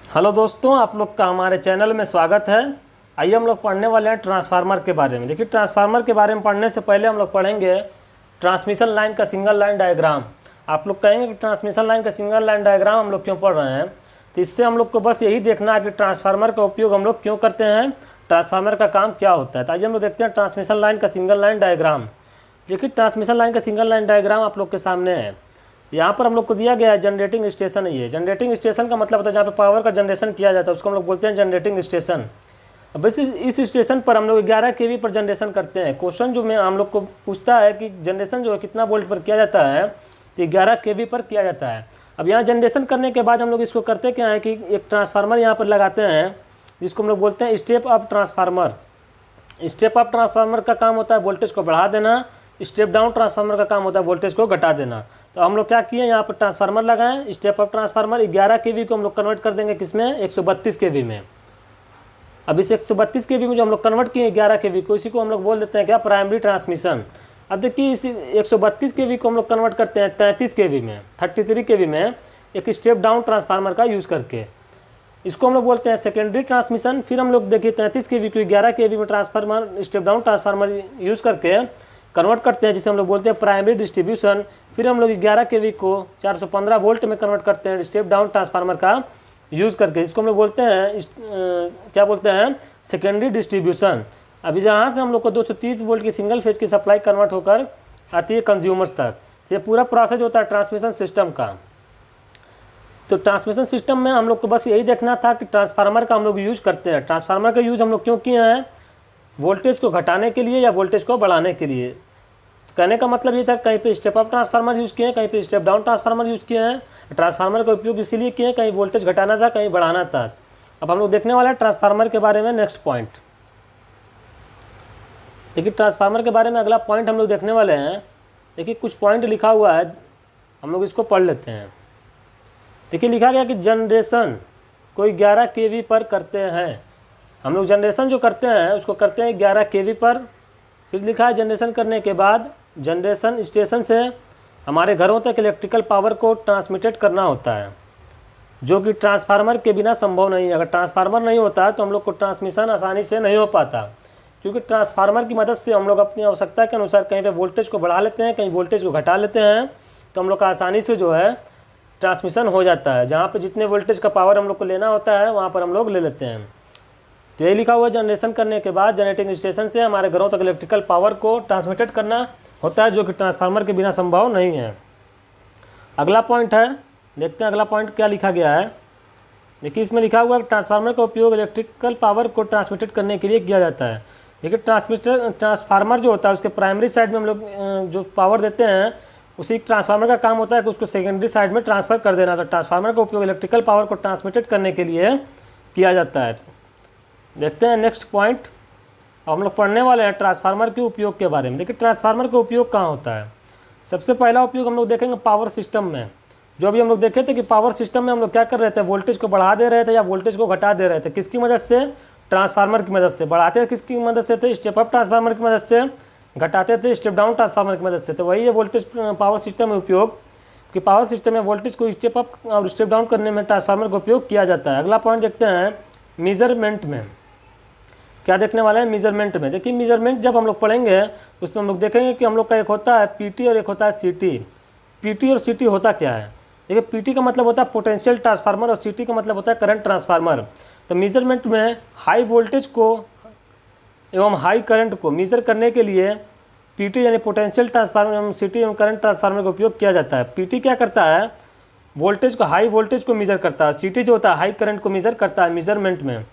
Hello दोस्तों, आप लोग का हमारे चैनल में स्वागत है। आइए हम लोग पढ़ने वाले हैं ट्रांसफार्मर के बारे में। देखिए, ट्रांसफार्मर के बारे में पढ़ने से पहले हम लोग पढ़ेंगे ट्रांसमिशन लाइन का सिंगल लाइन डायग्राम। आप लोग कहेंगे कि ट्रांसमिशन लाइन का सिंगल लाइन डायग्राम हम लोग क्यों पढ़ रहे हैं, तो इससे हम लोग को बस यही देखना है कि ट्रांसफार्मर का उपयोग हम लोग क्यों करते हैं, ट्रांसफार्मर का काम क्या होता है। तो आइए हम लोग देखते हैं ट्रांसमिशन लाइन का सिंगल लाइन डायग्राम। देखिए, ट्रांसमिशन लाइन का सिंगल लाइन डायग्राम आप लोग के सामने है। यहाँ पर हम लोग को दिया गया है जनरेटिंग स्टेशन है। ये जनरेटिंग स्टेशन का मतलब होता है जहाँ पे पावर का जनरेशन किया जाता है, उसको हम लोग बोलते हैं जनरेटिंग स्टेशन। अब इस स्टेशन पर हम लोग 11 kV पर जनरेशन करते हैं। क्वेश्चन जो मैं हम लोग को पूछता है कि जनरेशन जो है कितना वोल्ट पर किया जाता है, तो 11 kV पर किया जाता है। अब यहाँ जनरेशन करने के बाद हम लोग इसको करते क्या है कि एक ट्रांसफार्मर यहाँ पर लगाते हैं, जिसको हम लोग बोलते हैं step up transformer. Step up transformer का काम होता है वोल्टेज को बढ़ा देना, स्टेप डाउन ट्रांसफार्मर का काम होता है वोल्टेज को घटा देना। तो हम लोग क्या किए, यहाँ पर ट्रांसफार्मर लगाएं, स्टेप अप ट्रांसफार्मर 11 kV को हम लोग कन्वर्ट कर देंगे किसमें, 132 kV में। अब इस 132 kV में जो हम लोग कन्वर्ट किए 11 kV को, इसी को हम लोग बोल देते हैं क्या, प्राइमरी ट्रांसमिशन। अब देखिए, इस 132 kV को हम लोग कन्वर्ट करते हैं 33 kV में, 33 kV में एक स्टेप डाउन ट्रांसफार्मर का यूज़ करके। इसको हम लोग बोलते हैं सेकेंडरी ट्रांसमिशन। फिर हम लोग देखिए 33 kV को 11 kV में transformer step down transformer use करके कन्वर्ट करते हैं, जिसे हम लोग बोलते हैं प्राइमरी डिस्ट्रीब्यूशन। फिर हम लोग 11 kV को 415 वोल्ट में कन्वर्ट करते हैं स्टेप डाउन ट्रांसफार्मर का यूज़ करके। इसको हम लोग बोलते हैं क्या बोलते हैं, सेकेंडरी डिस्ट्रीब्यूशन। अभी जहाँ से हम लोग को 230 वोल्ट की सिंगल फेज की सप्लाई कन्वर्ट होकर आती है कंज्यूमर्स तक। ये पूरा प्रोसेस होता है ट्रांसमिशन सिस्टम का। तो ट्रांसमिशन सिस्टम में हम लोग को बस यही देखना था कि ट्रांसफार्मर का हम लोग यूज़ करते हैं। ट्रांसफार्मर का यूज़ हम लोग क्यों किए हैं, वोल्टेज को घटाने के लिए या वोल्टेज को बढ़ाने के लिए। तो कहने का मतलब ये था, कहीं पे स्टेप अप ट्रांसफार्मर यूज़ किए हैं, कहीं पे स्टेप डाउन ट्रांसफार्मर यूज़ किए हैं। ट्रांसफार्मर का उपयोग इसीलिए किए हैं, कहीं वोल्टेज घटाना था, कहीं बढ़ाना था। अब हम लोग देखने वाले हैं ट्रांसफार्मर के बारे में नेक्स्ट पॉइंट। देखिए, ट्रांसफार्मर के बारे में अगला पॉइंट हम लोग देखने वाले हैं। देखिए, कुछ पॉइंट लिखा हुआ है, हम लोग इसको पढ़ लेते हैं। देखिए, लिखा गया कि जनरेशन कोई 11 kV पर करते हैं। हम लोग जनरेशन जो करते हैं उसको करते हैं 11 kV पर। फिर लिखा है जनरेशन करने के बाद जनरेशन स्टेशन से हमारे घरों तक इलेक्ट्रिकल पावर को ट्रांसमिटेड करना होता है, जो कि ट्रांसफार्मर के बिना संभव नहीं है। अगर ट्रांसफार्मर नहीं होता तो हम लोग को ट्रांसमिशन आसानी से नहीं हो पाता, क्योंकि ट्रांसफार्मर की मदद से हम लोग अपनी आवश्यकता के अनुसार कहीं पे वोल्टेज को बढ़ा लेते हैं, कहीं वोल्टेज को घटा लेते हैं। तो हम लोग का आसानी से जो है ट्रांसमिशन हो जाता है। जहाँ पे जितने वोल्टेज का पावर हम लोग को लेना होता है वहाँ पर हम लोग ले लेते हैं। तो यही लिखा हुआ है, जनरेशन करने के बाद जनरेटिंग स्टेशन से हमारे घरों तक इलेक्ट्रिकल पावर को ट्रांसमिटेड करना होता है, जो कि ट्रांसफार्मर के बिना संभव नहीं है। अगला पॉइंट है, देखते हैं अगला पॉइंट क्या लिखा गया है। देखिए, इसमें लिखा हुआ है ट्रांसफार्मर का उपयोग इलेक्ट्रिकल पावर को ट्रांसमिटेड करने के लिए किया जाता है। देखिए, ट्रांसफार्मर जो होता है उसके प्राइमरी साइड में हम लोग जो पावर देते हैं, उसी ट्रांसफार्मर का काम होता है कि उसको सेकेंडरी साइड में ट्रांसफ़र कर देना। तो ट्रांसफार्मर का उपयोग इलेक्ट्रिकल पावर को ट्रांसमिटेड करने के लिए किया जाता है। देखते हैं नेक्स्ट पॉइंट। हम लोग पढ़ने वाले हैं ट्रांसफार्मर के उपयोग के बारे में। देखिए, ट्रांसफार्मर का उपयोग कहाँ होता है। सबसे पहला उपयोग हम लोग देखेंगे पावर सिस्टम में। जो अभी हम लोग देखे थे कि पावर सिस्टम में हम लोग क्या कर रहे थे, वोल्टेज को बढ़ा दे रहे थे या वोल्टेज को घटा दे रहे थे। किसकी मदद से, ट्रांसफार्मर की मदद से। बढ़ाते किसकी मदद से थे, स्टेप अप ट्रांसफार्मर की मदद से। घटाते थे स्टेप डाउन ट्रांसफार्मर की मदद से। तो वही है वोल्टेज पावर सिस्टम में उपयोग, कि पावर सिस्टम में वोल्टेज को स्टेप अप और स्टेप डाउन करने में ट्रांसफार्मर का उपयोग किया जाता है। अगला पॉइंट देखते हैं मेजरमेंट में। क्या देखने वाले हैं, मेजरमेंट में। देखिए, मेजरमेंट जब हम लोग पढ़ेंगे उसमें हम लोग देखेंगे कि हम लोग का एक होता है पीटी और एक होता है सीटी। पीटी और सीटी होता क्या है। देखिए, पीटी का मतलब होता है पोटेंशियल ट्रांसफार्मर और सीटी का मतलब होता है करंट ट्रांसफार्मर। तो मेजरमेंट में हाई वोल्टेज को एवं हाई करंट को मेज़र करने के लिए पीटी यानी पोटेंशियल ट्रांसफार्मर एवं सीटी एवं करंट ट्रांसफार्मर का उपयोग किया जाता है। पीटी क्या करता है, वोल्टेज को, हाई वोल्टेज को मेज़र करता है। सीटी जो होता है हाई करंट को मेज़र करता है मेजरमेंट में।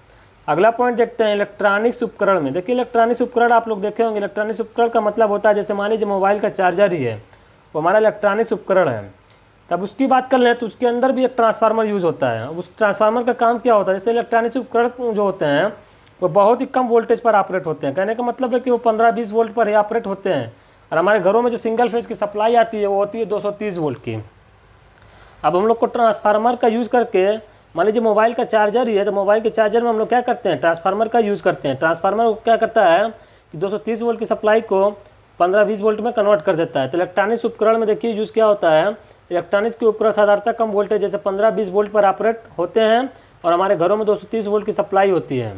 अगला पॉइंट देखते हैं इलेक्ट्रॉनिक्स उपकरण में। देखिए, इलेक्ट्रॉनिक्स उपकरण आप लोग देखे होंगे। इलेक्ट्रॉनिक्स उपकरण का मतलब होता है, जैसे मान लीजिए मोबाइल का चार्जर ही है, वो हमारा इलेक्ट्रॉनिक्स उपकरण है। तब उसकी बात कर लें तो उसके अंदर भी एक ट्रांसफार्मर यूज़ होता है। उस ट्रांसफार्मर का काम क्या होता है, जैसे इलेक्ट्रॉनिक्स उपकरण जो होते हैं वो बहुत ही कम वोल्टेज पर ऑपरेट होते हैं। कहने का मतलब है कि वो 15-20 वोल्ट पर ही ऑपरेट होते हैं। और हमारे घरों में जो सिंगल फेज की सप्लाई आती है वो होती है 230 वोल्ट की। अब हम लोग को ट्रांसफार्मर का यूज़ करके, मान लीजिए मोबाइल का चार्जर ही है, तो मोबाइल के चार्जर में हम लोग क्या करते हैं, ट्रांसफार्मर का यूज़ करते हैं। ट्रांसफार्मर क्या करता है कि 230 वोल्ट की सप्लाई को 15-20 वोल्ट में कन्वर्ट कर देता है। तो इलेक्ट्रॉनिक्स उपकरण में देखिए यूज़ क्या होता है, इलेक्ट्रॉनिक्स के उपकरण साधारणतः कम वोल्टेज जैसे 15-20 वोल्ट पर ऑपरेट होते हैं और हमारे घरों में 230 वोल्ट की सप्लाई होती है।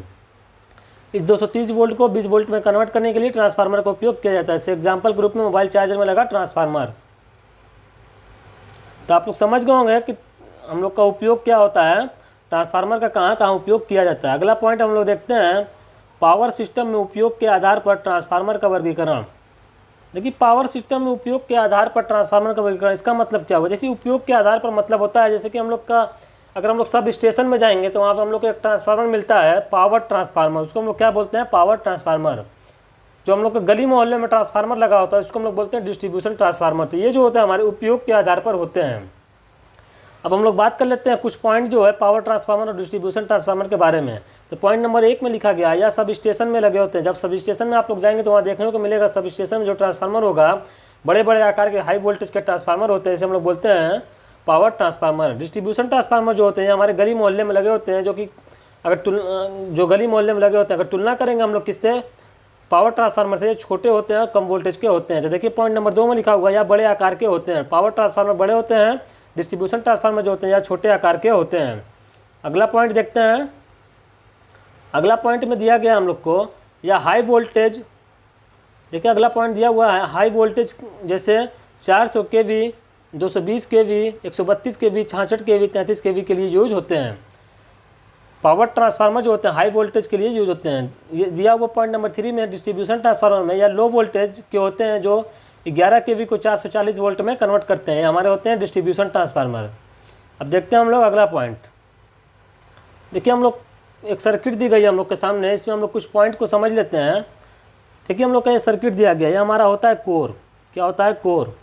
इस 230 वोल्ट को 20 वोल्ट में कन्वर्ट करने के लिए ट्रांसफार्मर का उपयोग किया जाता है। जैसे एग्जाम्पल के रूप में मोबाइल चार्जर में लगा ट्रांसफार्मर। तो आप लोग समझ गए होंगे कि हम लोग का उपयोग क्या होता है, ट्रांसफार्मर का कहाँ कहाँ उपयोग किया जाता है। अगला पॉइंट हम लोग देखते हैं, पावर सिस्टम में उपयोग के आधार पर ट्रांसफार्मर का वर्गीकरण। देखिए पावर सिस्टम में उपयोग के आधार पर ट्रांसफार्मर का वर्गीकरण, इसका मतलब क्या हुआ। देखिए उपयोग के आधार पर मतलब होता है जैसे कि हम लोग का, अगर हम लोग सब स्टेशन में जाएंगे तो वहाँ पर हम लोग को एक ट्रांसफार्मर मिलता है, पावर ट्रांसफार्मर, उसको हम लोग क्या बोलते हैं, पावर ट्रांसफार्मर। जो हम लोग का गली मोहल्ले में ट्रांसफार्मर लगा होता है उसको हम लोग बोलते हैं डिस्ट्रीब्यूशन ट्रांसफार्मर। तो ये जो होते हैं हमारे उपयोग के आधार पर होते हैं। अब हम लोग बात कर लेते हैं कुछ पॉइंट जो है पावर ट्रांसफार्मर और डिस्ट्रीब्यूशन ट्रांसफार्मर के बारे में। तो पॉइंट नंबर 1 में लिखा गया, या सब स्टेशन में लगे होते हैं। जब सब स्टेशन में आप लोग जाएंगे तो वहाँ देखने को मिलेगा सब स्टेशन में जो ट्रांसफार्मर होगा, बड़े बड़े आकार के हाई वोल्टेज के ट्रांसफार्मर होते हैं, जैसे हम लोग बोलते हैं पावर ट्रांसफार्मर। डिस्ट्रीब्यूशन ट्रांसफार्मर जो होते हैं हमारे गली मोहल्ले में लगे होते हैं, जो कि अगर जो गली मोहल्ले में लगे होते हैं, अगर तुलना करेंगे हम लोग किससे, पावर ट्रांसफार्मर से, छोटे होते हैं और कम वोल्टेज के होते हैं। तो देखिए पॉइंट नंबर 2 में लिखा हुआ, या बड़े आकार के होते हैं। पावर ट्रांसफार्मर बड़े होते हैं, डिस्ट्रीब्यूशन ट्रांसफार्मर जो होते हैं या छोटे आकार के होते हैं। अगला पॉइंट देखते हैं। अगला पॉइंट में दिया गया हम लोग को, या हाई वोल्टेज। देखिए अगला पॉइंट दिया हुआ है हाई वोल्टेज, जैसे 400 kV, 220 kV, 132 kV, 66 kV, 33 kV के लिए यूज होते हैं। पावर ट्रांसफार्मर जो होते हैं हाई वोल्टेज के लिए यूज होते हैं। ये दिया हुआ पॉइंट नंबर 3 में डिस्ट्रीब्यूशन ट्रांसफार्मर में, या लो वोल्टेज के होते हैं जो 11 kV को 440 वोल्ट में कन्वर्ट करते हैं, हमारे होते हैं डिस्ट्रीब्यूशन ट्रांसफार्मर। अब देखते हैं हम लोग अगला पॉइंट। देखिए हम लोग एक सर्किट दी गई है हम लोग के सामने, इसमें हम लोग कुछ पॉइंट को समझ लेते हैं। देखिए हम लोग का ये सर्किट दिया गया है, ये हमारा होता है कोर। क्या होता है, कोर।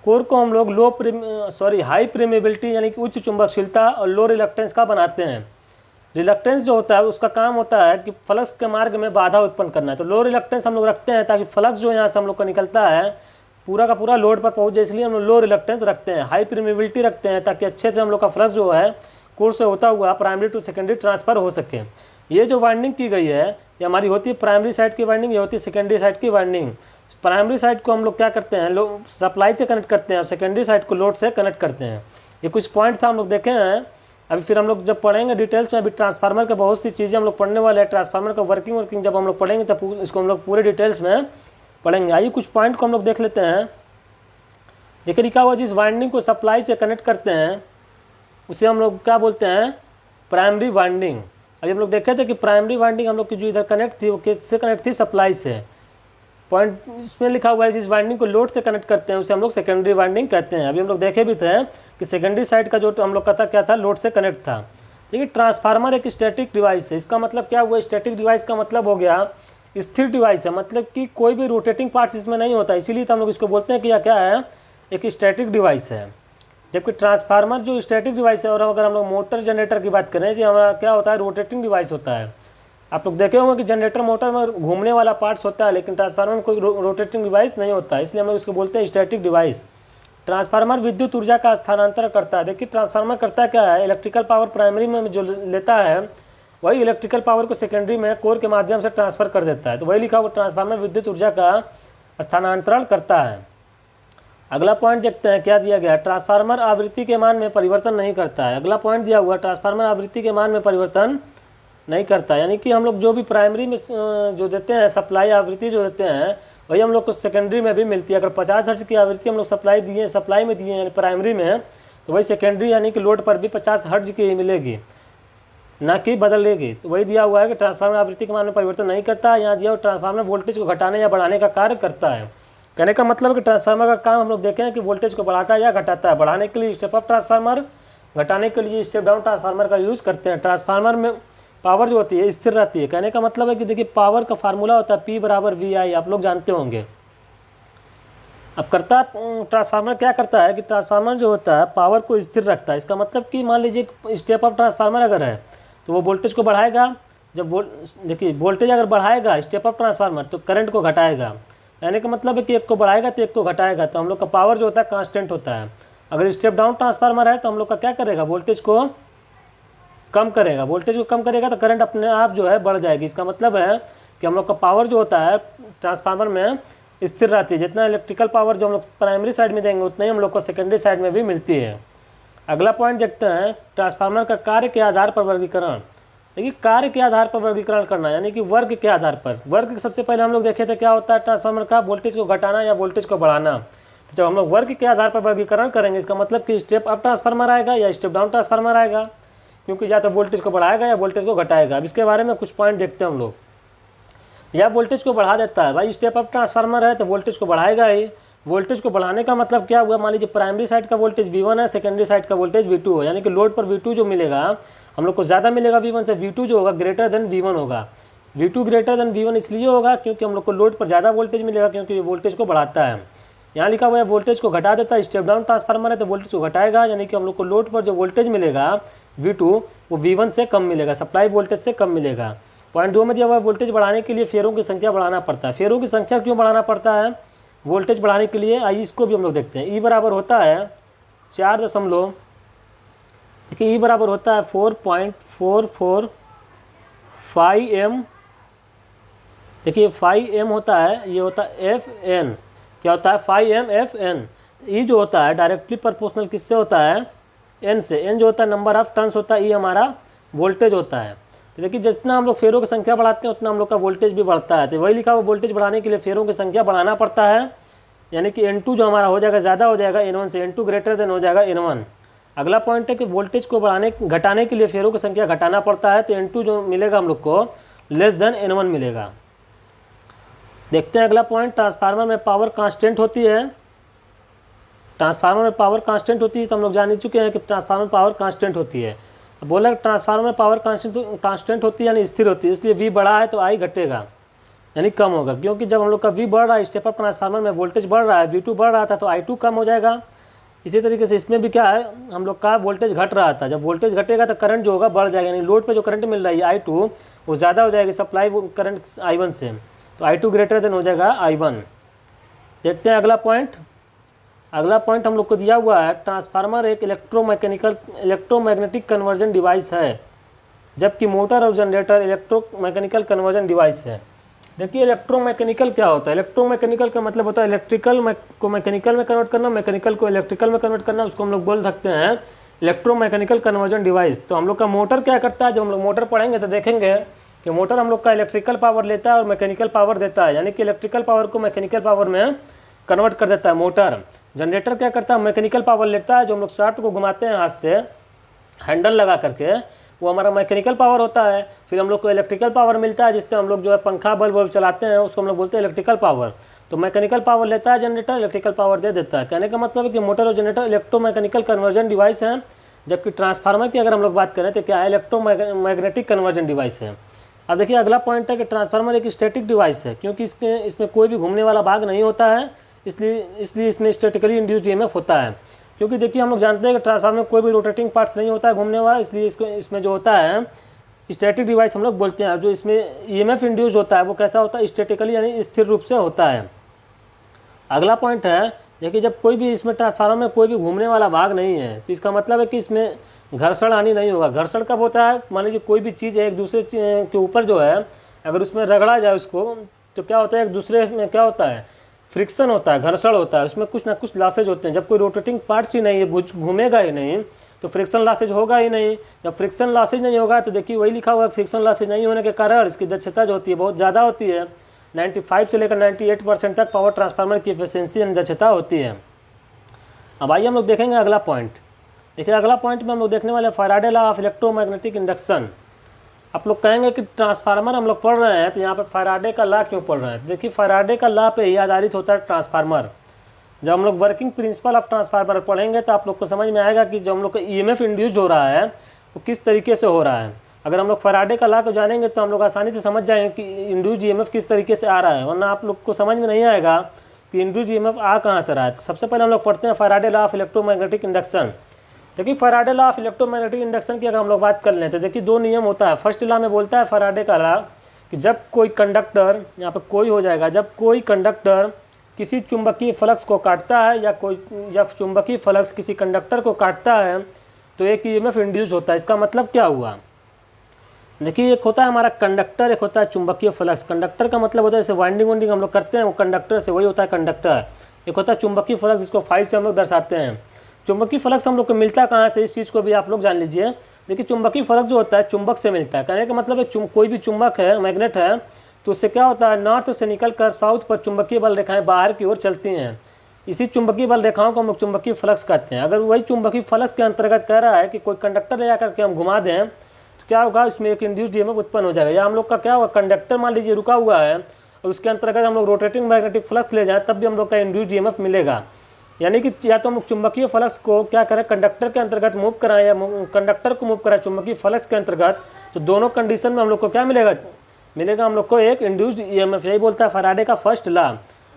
कोर को हम लोग हाई प्रेमेबिलिटी यानी कि उच्च चुंबकशीलता और लो रिलक्टेंस का बनाते हैं। रिलक्टेंस जो होता है उसका काम होता है कि फ्लक्स के मार्ग में बाधा उत्पन्न करना है। तो लो रिलक्टेंस हम लोग रखते हैं ताकि फ्लक्स जो यहाँ से हम लोग का निकलता है पूरा का पूरा लोड पर पहुँच जाए, इसलिए हम लोग लो रिलक्टेंस रखते हैं। हाई प्रीमेबिलिटी रखते हैं ताकि अच्छे से हम लोग का फ्लक्स जो है कोर से होता हुआ प्राइमरी टू सेकेंडरी ट्रांसफर हो सके। ये जो वाइंडिंग की गई है ये हमारी होती है प्राइमरी साइड की वाइंडिंग, ये होती है सेकेंडरी साइड की वाइंडिंग। प्राइमरी साइड को हम लोग क्या करते हैं, सप्लाई से कनेक्ट करते हैं और सेकेंडरी साइड को लोड से कनेक्ट करते हैं। ये कुछ पॉइंट था हम लोग देखे हैं। अभी फिर हम लोग जब पढ़ेंगे डिटेल्स में, अभी ट्रांसफार्मर के बहुत सी चीज़ें हम लोग पढ़ने वाले हैं। ट्रांसफार्मर का वर्किंग जब हम लोग पढ़ेंगे तब इसको हम लोग पूरे डिटेल्स में पढ़ेंगे। आइए कुछ पॉइंट को हम लोग देख लेते हैं। देखिए लिखा हुआ जिस वाइंडिंग को सप्लाई से कनेक्ट करते हैं उसे हम लोग क्या बोलते हैं, प्राइमरी वाइंडिंग। अभी हम लोग देखे थे कि प्राइमरी वाइंडिंग हम लोग की जो इधर कनेक्ट थी वो किससे कनेक्ट थी, सप्लाई से। पॉइंट इसमें लिखा हुआ है जिस वाइंडिंग को लोड से कनेक्ट करते हैं उसे हम लोग सेकेंडरी वाइंडिंग कहते हैं। अभी हम लोग देखे भी थे कि सेकेंडरी साइड का जो हम लोग का था क्या था, लोड से कनेक्ट था। देखिए ट्रांसफार्मर एक स्टैटिक डिवाइस है। इसका मतलब क्या हुआ, स्टैटिक डिवाइस का मतलब हो गया स्थिर डिवाइस है, मतलब कि कोई भी रोटेटिंग पार्ट्स इसमें नहीं होता, इसीलिए तो हम लोग इसको बोलते हैं कि यह क्या है, एक स्टैटिक डिवाइस है। जबकि ट्रांसफार्मर जो स्टैटिक डिवाइस है, और अगर हम लोग मोटर जनरेटर की बात करें जो हमारा क्या होता है, रोटेटिंग डिवाइस होता है। आप लोग देखे होंगे कि जनरेटर मोटर में घूमने वाला पार्ट्स होता है, लेकिन ट्रांसफार्मर में कोई रोटेटिंग डिवाइस नहीं होता है, इसलिए हम लोग इसको बोलते हैं स्टैटिक डिवाइस। ट्रांसफार्मर विद्युत ऊर्जा का स्थानांतरण करता है। देखिए ट्रांसफार्मर करता क्या है, इलेक्ट्रिकल पावर प्राइमरी में जो लेता है वही इलेक्ट्रिकल पावर को सेकेंडरी में कोर के माध्यम से ट्रांसफर कर देता है। तो वही लिखा हुआ ट्रांसफार्मर विद्युत ऊर्जा का स्थानांतरण करता है। अगला पॉइंट देखते हैं क्या दिया गया है, ट्रांसफार्मर आवृत्ति के मान में परिवर्तन नहीं करता है। अगला पॉइंट दिया हुआ ट्रांसफार्मर आवृत्ति के मान में परिवर्तन नहीं करता, यानी कि हम लोग जो भी प्राइमरी में जो देते हैं सप्लाई आवृत्ति जो देते हैं वही हम लोग को सेकेंडरी में भी मिलती है। अगर 50 हर्ट्ज की आवृत्ति हम लोग सप्लाई में दिए यानी प्राइमरी में, तो वही सेकेंडरी यानी कि लोड पर भी 50 हर्ट्ज की मिलेगी, ना कि बदलेगी। तो वही दिया हुआ है कि ट्रांसफार्मर आवृत्ति के मान में परिवर्तन नहीं करता। यहाँ दिया हुआ ट्रांसफार्मर वोल्टेज को घटाने या बढ़ाने का कार्य करता है। कहने का मतलब है कि ट्रांसफार्मर का काम हम लोग देखें कि वोल्टेज को बढ़ाता है या घटाता है। बढ़ाने के लिए स्टेप अप ट्रांसफार्मर, घटाने के लिए स्टेप डाउन ट्रांसफार्मर का यूज़ करते हैं। ट्रांसफार्मर में पावर जो होती है स्थिर रहती है। कहने का मतलब है कि देखिए पावर का फार्मूला होता है P बराबर VI, आप लोग जानते होंगे। अब ट्रांसफार्मर क्या करता है कि ट्रांसफार्मर जो होता है पावर को स्थिर रखता है। इसका मतलब कि मान लीजिए स्टेप अप ट्रांसफार्मर अगर है तो वो वोल्टेज को बढ़ाएगा, जब देखिए वोल्टेज अगर बढ़ाएगा स्टेप अप ट्रांसफार्मर तो करंट को घटाएगा। कहने का मतलब है कि एक को बढ़ाएगा तो एक को घटाएगा, तो हम लोग का पावर जो होता है कांस्टेंट होता है। अगर स्टेप डाउन ट्रांसफार्मर है तो हम लोग का क्या करेगा, वोल्टेज को कम करेगा। वोल्टेज को कम करेगा तो करंट अपने आप जो है बढ़ जाएगी। इसका मतलब है कि हम लोग का पावर जो होता है ट्रांसफार्मर में स्थिर रहती है। जितना इलेक्ट्रिकल पावर जो हम लोग प्राइमरी साइड में देंगे उतना ही हम लोग को सेकेंडरी साइड में भी मिलती है। अगला पॉइंट देखते हैं, ट्रांसफार्मर का कार्य के आधार पर वर्गीकरण। देखिए कार्य के आधार पर वर्गीकरण करना, यानी कि वर्ग के आधार पर। वर्ग सबसे पहले हम लोग देखे थे क्या होता है ट्रांसफार्मर का, वोल्टेज को घटाना या वोल्टेज को बढ़ाना। तो जब हम लोग वर्ग के आधार पर वर्गीकरण करेंगे, इसका मतलब कि स्टेप अप ट्रांसफार्मर आएगा या स्टेप डाउन ट्रांसफार्मर आएगा, क्योंकि या तो वोल्टेज को बढ़ाएगा या वोल्टेज को घटाएगा। अब इसके बारे में कुछ पॉइंट देखते हैं हम लोग। या वोल्टेज को बढ़ा देता है, भाई स्टेप अप ट्रांसफार्मर है तो वोल्टेज को बढ़ाएगा ही। वोल्टेज को बढ़ाने का मतलब क्या हुआ, मान लीजिए प्राइमरी साइड का वोल्टेज V1 है, सेकेंडरी साइड का वोल्टेज V2 है, यानी कि लोड पर V2 जो मिलेगा हम लोग को ज़्यादा मिलेगा V1 से। V2 जो होगा ग्रेटर देन V1 होगा। V2 ग्रेटर देन V1 इसलिए होगा क्योंकि हम लोग को लोड पर ज़्यादा वोल्टेज मिलेगा, क्योंकि ये वोल्टेज को बढ़ाता है। यहाँ लिखा हुआ है वोल्टेज को घटा देता है। स्टेप डाउन ट्रांसफार्मर है तो वोल्टेज को घटाएगा, यानी कि हम लोग को लोड पर जो वोल्टेज मिलेगा V2 वो V1 से कम मिलेगा, सप्लाई वोल्टेज से कम मिलेगा। पॉइंट 2 में दिया हुआ है वोल्टेज बढ़ाने के लिए फेरों की संख्या बढ़ाना पड़ता है। फेरों की संख्या क्यों बढ़ाना पड़ता है वोल्टेज बढ़ाने के लिए, आइए इसको भी हम लोग देखते हैं। E बराबर होता है 4 देखिए E बराबर होता है 4.445 m। देखिए 5 m होता है, ये होता है Fn। क्या होता है 5 m Fn। E जो होता है डायरेक्टली प्रोपोर्शनल किससे होता है, n से। n जो होता है नंबर ऑफ टर्न्स होता है, E हमारा वोल्टेज होता है। तो देखिए जितना हम लोग फेरों की संख्या बढ़ाते हैं उतना हम लोग का वोल्टेज भी बढ़ता है। तो वही लिखा हुआ वोल्टेज बढ़ाने के लिए फेरों की संख्या बढ़ाना पड़ता है, यानी कि N2 जो हमारा हो जाएगा ज़्यादा हो जाएगा N1 से, N2 ग्रेटर देन हो जाएगा N1। अगला पॉइंट है कि वोल्टेज को घटाने के लिए फेरों की संख्या घटाना पड़ता है, तो N2 जो मिलेगा हम लोग को लेस देन N1 मिलेगा। देखते हैं अगला पॉइंट, ट्रांसफार्मर में पावर कांस्टेंट होती है। ट्रांसफार्मर में पावर कांस्टेंट होती है तो हम लोग जान ही चुके हैं कि ट्रांसफार्मर में पावर कांस्टेंट होती है। बोला ट्रांसफार्मर में पावर कांस्टेंट होती है यानी स्थिर होती है, इसलिए V बढ़ा है तो I घटेगा यानी कम होगा, क्योंकि जब हम लोग का V बढ़ रहा है स्टेप अप ट्रांसफार्मर में वोल्टेज बढ़ रहा है, V2 बढ़ रहा था तो I2 कम हो जाएगा। इसी तरीके से इसमें भी क्या है, हम लोग का वोल्टेज घट रहा था, जब वोल्टेज घटेगा तो करंट जो होगा बढ़ जाएगा, यानी लोड पे जो करंट मिल रही है I2 वो ज़्यादा हो जाएगी सप्लाई करंट I1 से, तो I2 ग्रेटर देन हो जाएगा I1। देखते हैं अगला पॉइंट। अगला पॉइंट हम लोग को दिया हुआ है, ट्रांसफार्मर एक इलेक्ट्रोमैग्नेटिक कन्वर्जन डिवाइस है, जबकि मोटर और जनरेटर इलेक्ट्रोमैकेनिकल कन्वर्जन डिवाइस है। देखिए इलेक्ट्रोमैकेनिकल क्या होता है, इलेक्ट्रोमैकेनिकल का मतलब होता है इलेक्ट्रिकल को मैकेनिकल में कन्वर्ट करना, मैकेनिकल को इलेक्ट्रिकल में कन्वर्ट करना, उसको हम लोग बोल सकते हैं इलेक्ट्रोमैकेनिकल कन्वर्जन डिवाइस। तो हम लोग का मोटर क्या करता है, जब हम लोग मोटर पढ़ेंगे तो देखेंगे कि मोटर हम लोग का इलेक्ट्रिकल पावर लेता है और मैकेनिकल पावर देता है, यानी कि इलेक्ट्रिकल पावर को मैकेनिकल पावर में कन्वर्ट कर देता है मोटर। जनरेटर क्या करता है, मैकेनिकल पावर लेता है, जो हम लोग शाफ्ट को घुमाते हैं हाथ से हैंडल लगा करके, वो हमारा मैकेनिकल पावर होता है। फिर हम लोग को इलेक्ट्रिकल पावर मिलता है, जिससे हम लोग जो है पंखा बल्ब चलाते हैं, उसको हम लोग बोलते हैं इलेक्ट्रिकल पावर। तो मैकेनिकल पावर लेता है जनरेटर, इलेक्ट्रिकल पावर दे देता है। कहने का मतलब है कि मोटर और जनरेटर इलेक्ट्रोमैकेनिकल कन्वर्जन डिवाइस हैं, जबकि ट्रांसफार्मर की अगर हम लोग बात करें तो क्या है, इलेक्ट्रोमैग्नेटिक कन्वर्जन डिवाइस है। अब देखिए अगला पॉइंट है कि ट्रांसफार्मर एक स्टैटिक डिवाइस है, क्योंकि इसमें कोई भी घूमने वाला भाग नहीं होता है, इसलिए इसमें स्टैटिकली इंड्यूस्ड ईएमएफ होता है। क्योंकि देखिए हम लोग जानते हैं कि ट्रांसफार्मर में कोई भी रोटेटिंग पार्ट्स नहीं होता है घूमने वाला, इसलिए इसमें जो होता है स्टैटिक डिवाइस हम लोग बोलते हैं। जो इसमें ईएमएफ इंड्यूस होता है वो कैसा होता है, स्टैटिकली यानी स्थिर रूप से होता है। अगला पॉइंट है, देखिए जब कोई भी इसमें ट्रांसफार्मर में कोई भी घूमने वाला भाग नहीं है तो इसका मतलब है कि इसमें घर्षण हानि नहीं होगा। घर्षण कब होता है, मान लीजिए कोई भी चीज़ है एक दूसरे के ऊपर जो है अगर उसमें रगड़ा जाए उसको, तो क्या होता है एक दूसरे में क्या होता है, फ्रिक्शन होता है, घर्षण होता है, उसमें कुछ ना कुछ लॉसेज होते हैं। जब कोई रोटेटिंग पार्ट्स ही नहीं है, घूमेगा ही नहीं, तो फ्रिक्शन लॉसेज होगा ही नहीं। जब फ्रिक्शन लॉसेज नहीं होगा तो देखिए वही लिखा हुआ है, फ्रिक्शन लॉसेज नहीं होने के कारण इसकी दक्षता जो होती है बहुत ज़्यादा होती है। 95 से लेकर 98% तक पावर ट्रांसफार्मर की एफिशिएंसी यानी दक्षता होती है। अब आइए हम लोग देखेंगे अगला पॉइंट। देखिए अगला पॉइंट में हम लोग देखने वाले Faraday law of electromagnetic induction. आप लोग कहेंगे कि ट्रांसफार्मर हम लोग पढ़ रहे हैं तो यहाँ पर फैराडे का लॉ क्यों पढ़ रहे हैं, तो देखिए फैराडे का लॉ पे ही आधारित होता है ट्रांसफार्मर। जब हम लोग वर्किंग प्रिंसिपल ऑफ ट्रांसफार्मर पढ़ेंगे तो आप लोग को समझ में आएगा कि जो हम लोग का ईएमएफ इंड्यूस हो रहा है वो किस तरीके से हो रहा है। अगर हम लोग फैराडे का लॉ को जानेंगे तो हम लोग आसानी से समझ जाएंगे कि इंड्यूस ईएमएफ किस तरीके से आ रहा है, वरना आप लोग को समझ में नहीं आएगा कि इंड्यूस ईएमएफ आ कहाँ से रहा है। तो सबसे पहले हम लोग पढ़ते हैं Faraday law of electromagnetic induction. देखिए Faraday law of electromagnetic induction की अगर हम लोग बात कर लें तो देखिए दो नियम होता है। फर्स्ट लॉ में बोलता है फैराडे का लॉ कि जब कोई कंडक्टर, यहाँ पर कोई हो जाएगा, जब कोई कंडक्टर किसी चुंबकीय फ्लक्स को काटता है या जब चुंबकीय फ्लक्स किसी कंडक्टर को काटता है तो एक ईएमएफ इंड्यूस होता है। इसका मतलब क्या हुआ, देखिए एक होता है हमारा कंडक्टर, एक होता है चुंबकीय फ्लक्स। कंडक्टर का मतलब होता है जैसे वाइंडिंग हम लोग करते हैं वो कंडक्टर से, वही होता है कंडक्टर। एक होता है चुंबकीय फ्लक्स, जिसको फाई से हम लोग दर्शाते हैं। चुंबकीय फ्लक्स हम लोग को मिलता कहाँ से, इस चीज़ को भी आप लोग जान लीजिए। देखिए चुंबकीय फ्लक्स जो होता है चुंबक से मिलता है। कहने का मतलब है कोई भी चुंबक है, मैग्नेट है, तो उससे क्या होता है, नॉर्थ से निकल कर साउथ पर चुंबकीय बल रेखाएं बाहर की ओर चलती हैं। इसी चुंबकीय बल रेखाओं को हम लोग चुंबकीय फ्लक्स कहते हैं। अगर वही चुंबकीय फ्लक्स के अंतर्गत कह रहा है कि कोई कंडक्टर ले जाकर के हम घुमा दें तो क्या होगा, इसमें एक इंड्यूस्ड ईएमएफ उत्पन्न हो जाएगा। या हम लोग का क्या होगा, कंडक्टर मान लीजिए रुका हुआ है और उसके अंतर्गत हम लोग रोटेटिंग मैग्नेटिक फ्लक्स ले जाएं तब भी हम लोग का इंड्यूस्ड ईएमएफ मिलेगा। यानी कि या तो हम चुंबकीय फ्लक्स को क्या करें, कंडक्टर के अंतर्गत मूव कराएं या कंडक्टर को मूव कराएं चुंबकीय फ्लक्स के अंतर्गत, तो दोनों कंडीशन में हम लोग को क्या मिलेगा हम लोग को एक इंड्यूस्ड ईएमएफ। यही बोलता है फैराडे का फर्स्ट लॉ।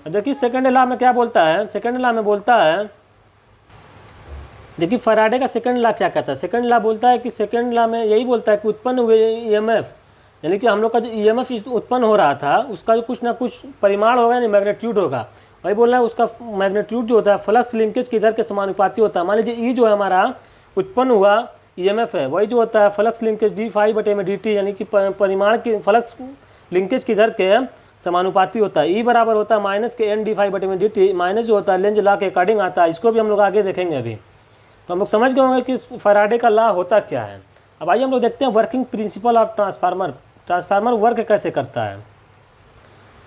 देखिए सेकंड लॉ में क्या बोलता है, सेकंड लॉ में बोलता है, देखिए फैराडे का सेकंड लॉ क्या कहता है। सेकंड लॉ बोलता है कि सेकंड लॉ में यही बोलता है कि उत्पन्न हुए ईएमएफ, यानी कि हम लोग का जो ईएमएफ उत्पन्न हो रहा था उसका जो कुछ ना कुछ परिमाण होगा, यानी मैग्नीट्यूड होगा। वही बोल रहा है उसका मैग्नीट्यूड जो होता है फ्लक्स लिंकेज की दर के समानुपाती होता है। मान लीजिए ई जो है हमारा उत्पन्न हुआ ईएमएफ है, वही जो होता है फ्लक्स लिंकेज d∅/dt, यानी कि परिमाण की फ्लक्स लिंकेज की दर के समानुपाती होता है। ई बराबर होता है माइनस के n d∅/dt, माइनस जो होता है लेंज लॉ के अकॉर्डिंग आता है। इसको भी हम लोग आगे देखेंगे अभी। तो हम लोग समझ गए होंगे कि फैराडे का लॉ होता क्या है। अब आइए हम लोग देखते हैं working principle of transformer. Transformer work कैसे करता है,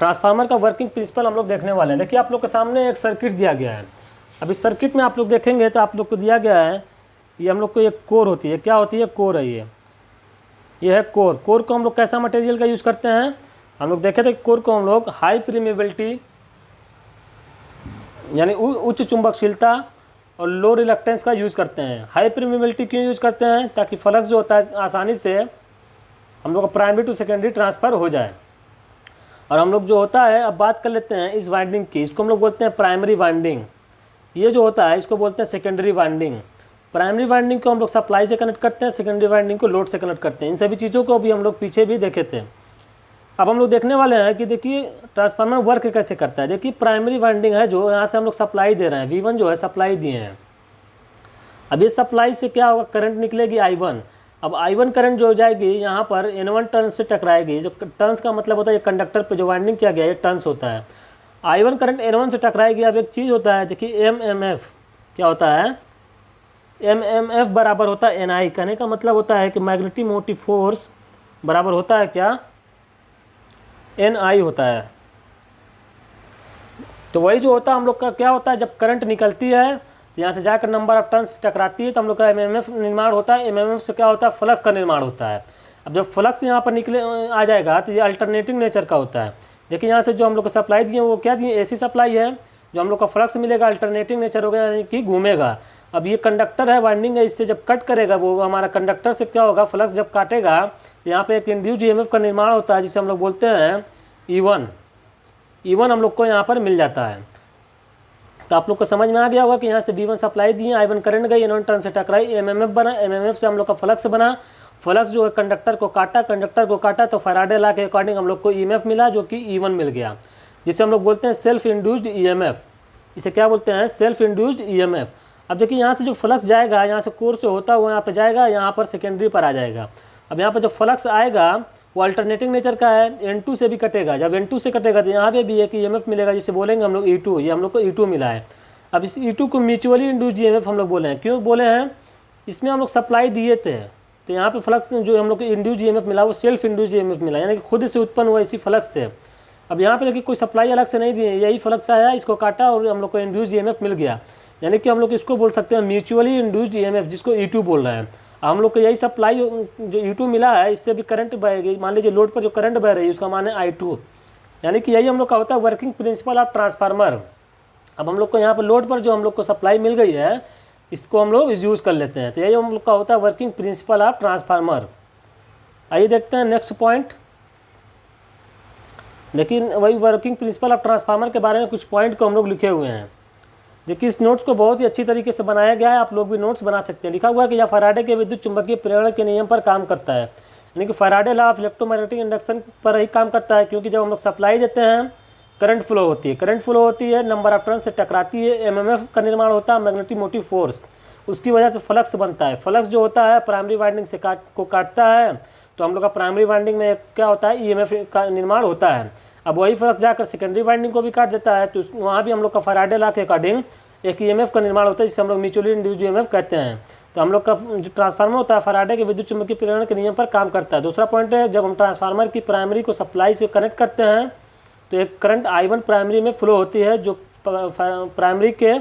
ट्रांसफार्मर का वर्किंग प्रिंसिपल हम लोग देखने वाले हैं। देखिए आप लोग के सामने एक सर्किट दिया गया है। अब इस सर्किट में आप लोग देखेंगे तो आप लोग को दिया गया है, ये हम लोग को एक कोर होती है। क्या होती है, कोर है ये है कोर। कोर को हम लोग कैसा मटेरियल का यूज़ करते हैं, हम लोग देखे थे कोर को हम लोग हाई परमेबिलिटी यानी उच्च चुंबकशीलता और लो रिलक्टेंस का यूज़ करते हैं। हाई परमेबिलिटी क्यों यूज़ करते हैं, ताकि फ्लक्स जो होता है आसानी से हम लोग का प्राइमरी टू सेकेंडरी ट्रांसफ़र हो जाए। और हम लोग जो होता है, अब बात कर लेते हैं इस वाइंडिंग की, इसको हम लोग बोलते हैं प्राइमरी वाइंडिंग। ये जो होता है इसको बोलते हैं सेकेंडरी वाइंडिंग। प्राइमरी वाइंडिंग को हम लोग सप्लाई से कनेक्ट करते हैं, सेकेंडरी वाइंडिंग को लोड से कनेक्ट करते हैं। इन सभी चीज़ों को भी हम लोग पीछे भी देखे थे। अब हम लोग देखने वाले हैं कि देखिए ट्रांसफार्मर वर्क कैसे करता है। देखिए प्राइमरी वाइंडिंग है जो यहाँ से हम लोग सप्लाई दे रहे हैं, V1 जो है सप्लाई दिए हैं। अब इस सप्लाई से क्या होगा, करंट निकलेगी I1। अब I1 करंट जो हो जाएगी यहाँ पर N1 टर्न्स से टकराएगी। जो टर्न्स का मतलब होता है ये कंडक्टर पे जो वाइंडिंग किया गया है ये टर्न्स होता है। I1 करंट N1 से टकराएगी। अब एक चीज़ होता है देखिए MMF, क्या होता है, MMF बराबर होता है NI। कहने का मतलब होता है कि मैग्नेटिक मोटिव फोर्स बराबर होता है क्या, NI होता है। तो वही जो होता है हम लोग का क्या होता है, जब करंट निकलती है यहाँ से जाकर नंबर ऑफ टर्न्स टकराती है तो हम लोग का MMF निर्माण होता है। MMF से क्या होता है, फ्लक्स का निर्माण होता है। अब जब फ्लक्स यहाँ पर निकले आ जाएगा तो ये अल्टरनेटिंग नेचर का होता है। देखिए यहाँ से जो हम लोग को सप्लाई दिए वो क्या दिए, AC सप्लाई है। जो हम लोग का फ्लक्स मिलेगा अल्टरनेटिंग नेचर होगा, यानी कि घूमेगा। अब ये कंडक्टर है, वाइंडिंग है, इससे जब कट करेगा वो हमारा कंडक्टर से क्या होगा, फ्लक्स जब काटेगा यहाँ पे एक इंड्यूस्ड EMF का निर्माण होता है जिसे हम लोग बोलते हैं E1। E1 हम लोग को यहाँ पर मिल जाता है। तो आप लोग को समझ में आ गया होगा कि यहाँ से V1 सप्लाई दिए, I1 करंट गई, N1 टर्न से टकराई, MMF बना, MMF से हम लोग का फ्लक्स बना। फ्लक्स जो है कंडक्टर को काटा तो फैराडे लॉ के अकॉर्डिंग हम लोग को EMF मिला जो कि E1 मिल गया, जिसे हम लोग बोलते हैं सेल्फ इंड्यूस्ड EMF। इसे क्या बोलते हैं, सेल्फ इंड्यूस्ड EMF। अब देखिए यहाँ से जो फ्लक्स जाएगा, यहाँ से कोर से होता हुआ यहाँ पर जाएगा, यहाँ पर सेकेंडरी पर आ जाएगा। अब यहाँ पर जब फ्लक्स आएगा वो अल्टरनेटिंग नेचर का है, N2 से भी कटेगा। जब N2 से कटेगा तो यहाँ पे भी एक EMF मिलेगा जिसे बोलेंगे हम लोग E2। ये हम लोग को E2 मिला है। अब इस E2 को म्यूचुअली इंड्यूस्ड EMF हम लोग बोले हैं। क्यों बोले हैं, इसमें हम लोग सप्लाई दिए थे तो यहाँ पे फ्लक्स जो हम लोग को इंड्यूस्ड EMF मिला वो सेल्फ इंड्यूस्ड EMF मिला, यानी कि खुद से उत्पन्न हुआ इसी फ्लक्स से। अब यहाँ पे देखिए कोई सप्लाई अलग से नहीं दिए, यही फ्लक्स आया, इसको काटा और हम लोग को इंड्यूस्ड EMF मिल गया। यानी कि हम लोग इसको बोल सकते हैं म्यूचुअली इंड्यूस्ड EMF, जिसको E2 बोल रहे हैं। हम लोग को यही सप्लाई जो E2 मिला है, इससे भी करंट बहेगी। मान लीजिए लोड पर जो करंट बह रही है उसका मान है I2, यानी कि यही हम लोग का होता है वर्किंग प्रिंसिपल ऑफ ट्रांसफार्मर। अब हम लोग को यहाँ पर लोड पर जो हम लोग को सप्लाई मिल गई है इसको हम लोग यूज़ कर लेते हैं। तो यही हम लोग का होता है वर्किंग प्रिंसिपल ऑफ ट्रांसफार्मर। आइए देखते हैं नेक्स्ट पॉइंट। देखिए वही वर्किंग प्रिंसिपल ऑफ ट्रांसफार्मर के बारे में कुछ पॉइंट को हम लोग लिखे हुए हैं। देखिए इस नोट्स को बहुत ही अच्छी तरीके से बनाया गया है, आप लोग भी नोट्स बना सकते हैं। लिखा हुआ है कि यह फैराडे के विद्युत चुंबकीय प्रेरण के नियम पर काम करता है, यानी कि Faraday law of electromagnetic induction पर ही काम करता है। क्योंकि जब हम लोग सप्लाई देते हैं करंट फ्लो होती है, नंबर ऑफ टर्न से टकराती है, MMF का निर्माण होता है, मैग्नेटिक मोटिव फोर्स, उसकी वजह से फ्लक्स बनता है। फ्लक्स जो होता है प्राइमरी वाइंडिंग से काटता है, तो हम लोग का प्राइमरी वाइंडिंग में क्या होता है, EMF का निर्माण होता है। अब वही फ्लक्स जाकर सेकेंडरी वाइंडिंग को भी काट देता है, तो वहाँ भी हम लोग का फैराडे लॉ के अकॉर्डिंग एक ईएमएफ का निर्माण होता है जिसे हम लोग म्यूचुअली इंड्यूस्ड ईएमएफ कहते हैं। तो हम लोग का जो ट्रांसफार्मर होता है फैराडे के विद्युत चुम्बकीय प्रेरण के नियम पर काम करता है। दूसरा पॉइंट है, जब हम ट्रांसफार्मर की प्राइमरी को सप्लाई से कनेक्ट करते हैं तो एक करंट I1 प्राइमरी में फ्लो होती है जो प्राइमरी के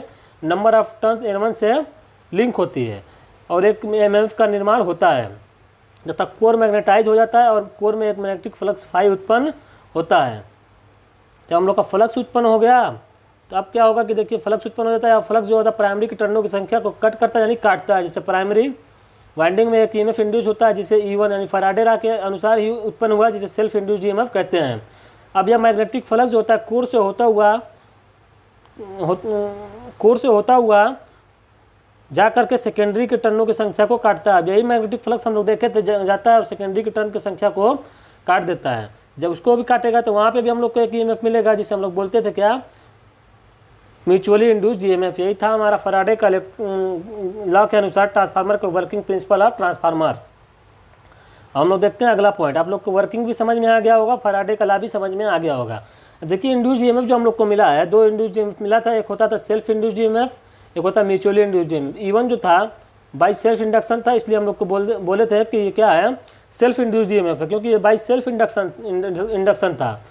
नंबर ऑफ टर्न्स N1 से लिंक होती है और एक एमएफ का निर्माण होता है जब तक कोर मैग्नेटाइज हो जाता है और कोर में एक मैग्नेटिक फ्लक्स फाई उत्पन्न होता है। जब हम लोग का फ्लक्स उत्पन्न हो गया तो अब क्या होगा कि देखिए फ्लक्स उत्पन्न हो जाता है। फ्लक्स जो होता है प्राइमरी की टर्नों की संख्या को कट करता है यानी काटता है। जैसे प्राइमरी वाइंडिंग में एक ईएमएफ इंड्यूस होता है जिसे E1 यानी फैराडे लॉ के अनुसार ही उत्पन्न हुआ जिसे सेल्फ इंड्यूस्ड ईएमएफ कहते हैं। अब यह मैग्नेटिक फ्लक्स जो होता है कोर से होता हुआ जा करके सेकेंडरी के टर्नों की संख्या को काटता है। अब यही मैग्नेटिक फ्लक्स हम लोग देखे थे जाता है और सेकेंडरी के टर्न की संख्या को काट देता है। जब उसको भी काटेगा तो वहाँ पे भी हम लोग को एक ईएमएफ मिलेगा जिसे हम लोग बोलते थे क्या, म्यूचुअली इंड्यूस्ड ईएमएफ। यही था हमारा फैराडे का लॉ के अनुसार ट्रांसफार्मर का वर्किंग प्रिंसिपल ऑफ ट्रांसफार्मर। हम लोग देखते हैं अगला पॉइंट। आप लोग को वर्किंग भी समझ में आ गया होगा, फैराडे का लॉ भी समझ में आ गया होगा। देखिए इंड्यूस्ड ईएमएफ जो हम लोग को मिला है, दो इंड्यूस्ड ईएमएफ मिला था, एक होता था सेल्फ इंड्यूस्ड ईएमएफ, एक होता है म्यूचुअली इंड्यूस्ड ईएमएफ। E1 जो था बाई सेल्फ इंडक्शन था, इसलिए हम लोग को बोले थे कि ये क्या है, सेल्फ इंड्यूस्ड ईएमएफ है, क्योंकि ये बाई सेल्फ इंडक्शन था।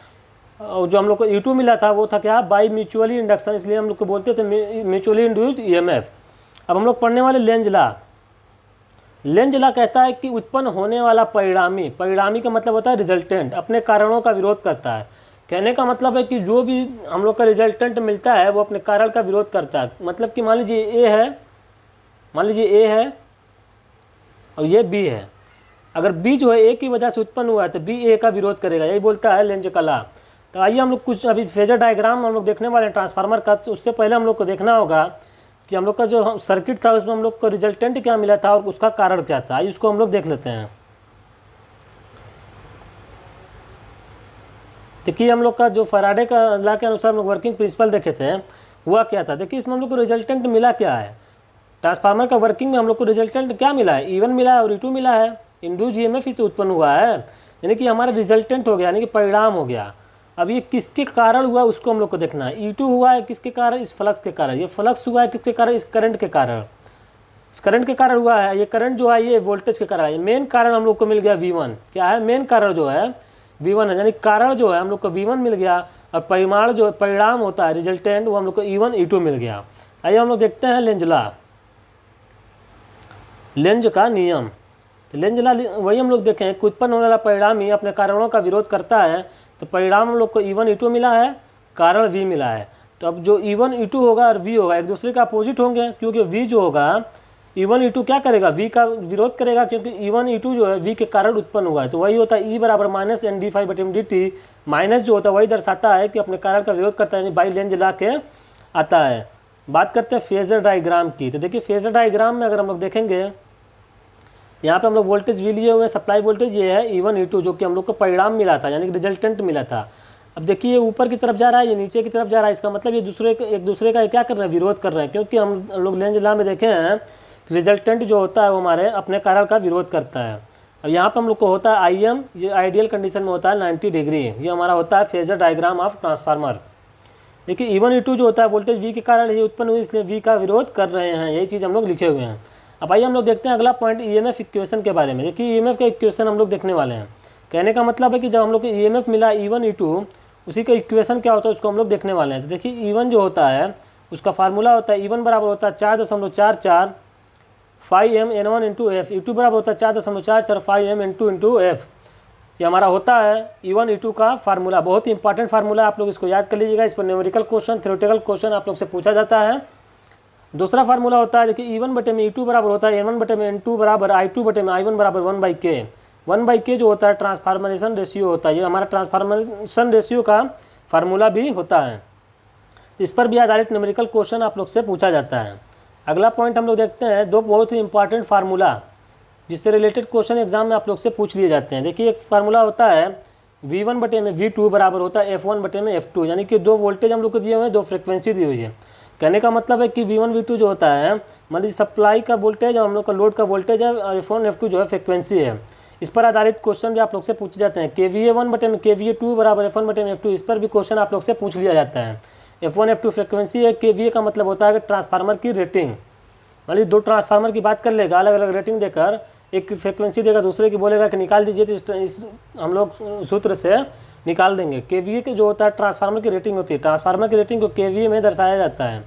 और जो हम लोग को E2 मिला था वो था क्या, बाई म्यूचुअली इंडक्शन, इसलिए हम लोग को बोलते थे म्यूचुअली इंड्यूस्ड ईएमएफ। अब हम लोग पढ़ने वाले लेंज लॉ। लेंज लॉ कहता है कि उत्पन्न होने वाला परिणामी का मतलब होता है रिजल्टेंट, अपने कारणों का विरोध करता है। कहने का मतलब है कि जो भी हम लोग का रिजल्टेंट मिलता है वो अपने कारण का विरोध करता है। मतलब कि मान लीजिए ए है और ये बी है, अगर बी जो है ए की वजह से उत्पन्न हुआ है तो बी ए का विरोध करेगा, यही बोलता है लेंज का लॉ। तो आइए हम लोग कुछ अभी फेजर डायग्राम हम लोग देखने वाले हैं ट्रांसफार्मर का। तो उससे पहले हम लोग को देखना होगा कि हम लोग का जो सर्किट था उसमें हम लोग को रिजल्टेंट क्या मिला था और उसका कारण क्या था। आइए उसको हम लोग देख लेते हैं। देखिए हम लोग का जो फैराडे का लॉ के अनुसार हम लोग वर्किंग प्रिंसिपल देखे थे हुआ क्या था। देखिए इसमें हम लोग को रिजल्टेंट मिला क्या है, ट्रांसफार्मर का वर्किंग में हम लोग को रिजल्टेंट क्या मिला है, E1 मिला है और E2 मिला है। इंड्यूस्ड ईएमएफ ही तो उत्पन्न हुआ है, यानी कि हमारा रिजल्टेंट हो गया, यानी कि परिणाम हो गया। अब ये किसके कारण हुआ उसको हम लोग को देखना है। E2 हुआ है किसके कारण, इस फ्लक्स के कारण। ये फ्लक्स हुआ है किसके कारण, इस करंट के कारण। इस करंट के कारण हुआ है। ये करंट जो है ये वोल्टेज के कारण है। मेन कारण हम लोग को मिल गया V1। क्या है मेन कारण जो है V1 है, यानी कारण जो है हम लोग को V1 मिल गया और परिमाण जो परिणाम होता है रिजल्टेंट वो हम लोग को E1 E2 मिल गया। आइए हम लोग देखते हैं लेंज लॉ, लेंज का नियम। तो लेंज लॉ वही हम लोग देखें कि उत्पन्न होने वाला परिणाम ही अपने कारणों का विरोध करता है। तो परिणाम हम लोग को E1 E2 मिला है, कारण V मिला है। तो अब जो E1 E2 होगा और V होगा एक दूसरे का अपोजिट होंगे, क्योंकि V जो होगा E1 E2 क्या करेगा, V का विरोध करेगा, क्योंकि E1 E2 जो है V के कारण उत्पन्न हुआ है। तो वही होता है E बराबर माइनस ND5/dt। माइनस जो होता है वही दर्शाता है कि अपने कारण का विरोध करता है, यानी बाई लेंज लॉ के आता है। बात करते हैं फेजर डायग्राम की। तो देखिए फेजर डायग्राम में अगर हम लोग देखेंगे, यहाँ पे हम लोग वोल्टेज भी लिए हुए हैं, सप्लाई वोल्टेज ये है E1 E2 जो कि हम लोग को परिणाम मिला था, यानी कि रिजल्टेंट मिला था। अब देखिए ये ऊपर की तरफ जा रहा है, ये नीचे की तरफ जा रहा है। इसका मतलब ये एक दूसरे का क्या कर रहे हैं, विरोध कर रहे हैं, क्योंकि हम लोग लेंज लॉ में देखे हैं रिजल्टेंट जो होता है वो हमारे अपने कारण का विरोध करता है। अब यहाँ पे हम लोग को होता है IM, ये आइडियल कंडीशन में होता है 90 डिग्री। ये हमारा होता है फेजर डायग्राम ऑफ ट्रांसफार्मर। देखिए E1 E2 जो होता है वोल्टेज V के कारण ये उत्पन्न हुई, इसलिए V का विरोध कर रहे हैं, यही चीज़ हम लोग लिखे हुए हैं। अब आइए हम लोग देखते हैं अगला पॉइंट EMF इक्वेशन के बारे में। देखिए EMF का इक्वेशन हम लोग देखने वाले हैं। कहने का मतलब है कि जब हम लोग को EMF मिला E1 E2 उसी का इक्वेशन क्या होता है उसको हम लोग देखने वाले हैं। तो देखिए E1 जो होता है उसका फार्मूला होता है E1 बराबर होता है 4.44 5m N1 into F। E2 बराबर होता है 4.44 5m इंटू F। ये हमारा होता है E1 E2 का फार्मूला। बहुत ही इंपॉर्टेंट फार्मूला, आप लोग इसको याद कर लीजिएगा। इस पर न्यूमेरिकल क्वेश्चन, थ्योरेटिकल क्वेश्चन आप लोग से पूछा जाता है। दूसरा फार्मूला होता है देखिए E1 बटे में E2 बराबर होता है N1 बटे में N2 बराबर I2 बटे में I1 बराबर 1/K। 1/K जो होता है ट्रांसफार्मेशन रेशियो होता है, ये हमारा ट्रांसफार्मेशन रेशियो का फार्मूला भी होता है। इस पर भी आधारित न्यूमेरिकल क्वेश्चन आप लोग से पूछा जाता है। अगला पॉइंट हम लोग देखते हैं दो बहुत ही इंपॉर्टेंट फार्मूला जिससे रिलेटेड क्वेश्चन एग्जाम में आप लोग से पूछ लिए जाते हैं। देखिए एक फार्मूला होता है V1 बटे में V2 बराबर होता है F1 बटे में F2, यानी कि दो वोल्टेज हम लोग को दिए हुए हैं, दो फ्रिक्वेंसी दी हुई है। कहने का मतलब है कि V1 V2 जो होता है मान लीजिए सप्लाई का वोल्टेज और हम लोग का लोड का वोल्टेज है, और F1 F2 जो है फ्रिक्वेंसी है। इस पर आधारित क्वेश्चन भी आप लोग से पूछे जाते हैं। KVA 1 बटे में KVA 2 बराबर F1 बटे में F2, इस पर भी क्वेश्चन आप लोग से पूछ लिया जाता है। F1 F2 फ्रिक्वेंसी है, KVA का मतलब होता है कि ट्रांसफार्मर की रेटिंग। मान लीजिए 2 ट्रांसफार्मर की बात कर लेगा, अलग अलग रेटिंग देकर, एक की फ्रिक्वेंसी देगा, दूसरे की बोलेगा कि निकाल दीजिए, तो इस हम लोग सूत्र से निकाल देंगे। KVA के जो होता है ट्रांसफार्मर की रेटिंग होती है, ट्रांसफार्मर की रेटिंग को KVA में दर्शाया जाता है।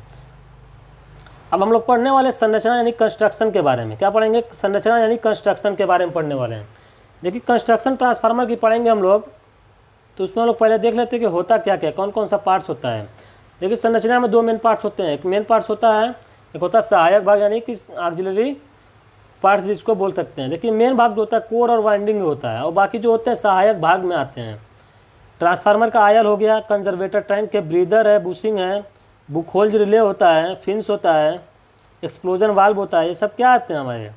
अब हम लोग पढ़ने वाले संरचना यानी कंस्ट्रक्शन के बारे में। क्या पढ़ेंगे? संरचना यानी कंस्ट्रक्शन के बारे में पढ़ने वाले हैं। देखिए कंस्ट्रक्शन ट्रांसफार्मर की पढ़ेंगे हम लोग, तो उसमें हम लोग पहले देख लेते हैं कि होता क्या क्या, कौन कौन सा पार्ट्स होता है। देखिए संरचना में 2 मेन पार्ट्स होते हैं। एक मेन पार्ट्स होता है, एक होता है सहायक भाग यानी कि ऑक्सिलरी पार्ट्स जिसको बोल सकते हैं। देखिए मेन भाग जो होता है कोर और वाइंडिंग होता है, और बाकी जो होते हैं सहायक भाग में आते हैं। ट्रांसफार्मर का आयल हो गया, कंजर्वेटर टैंक है, ब्रीदर है, बुशिंग है, बुकहोल्ज रिले होता है, फिन्स होता है, एक्सप्लोजन वाल्व होता है। ये सब क्या आते हैं हमारे?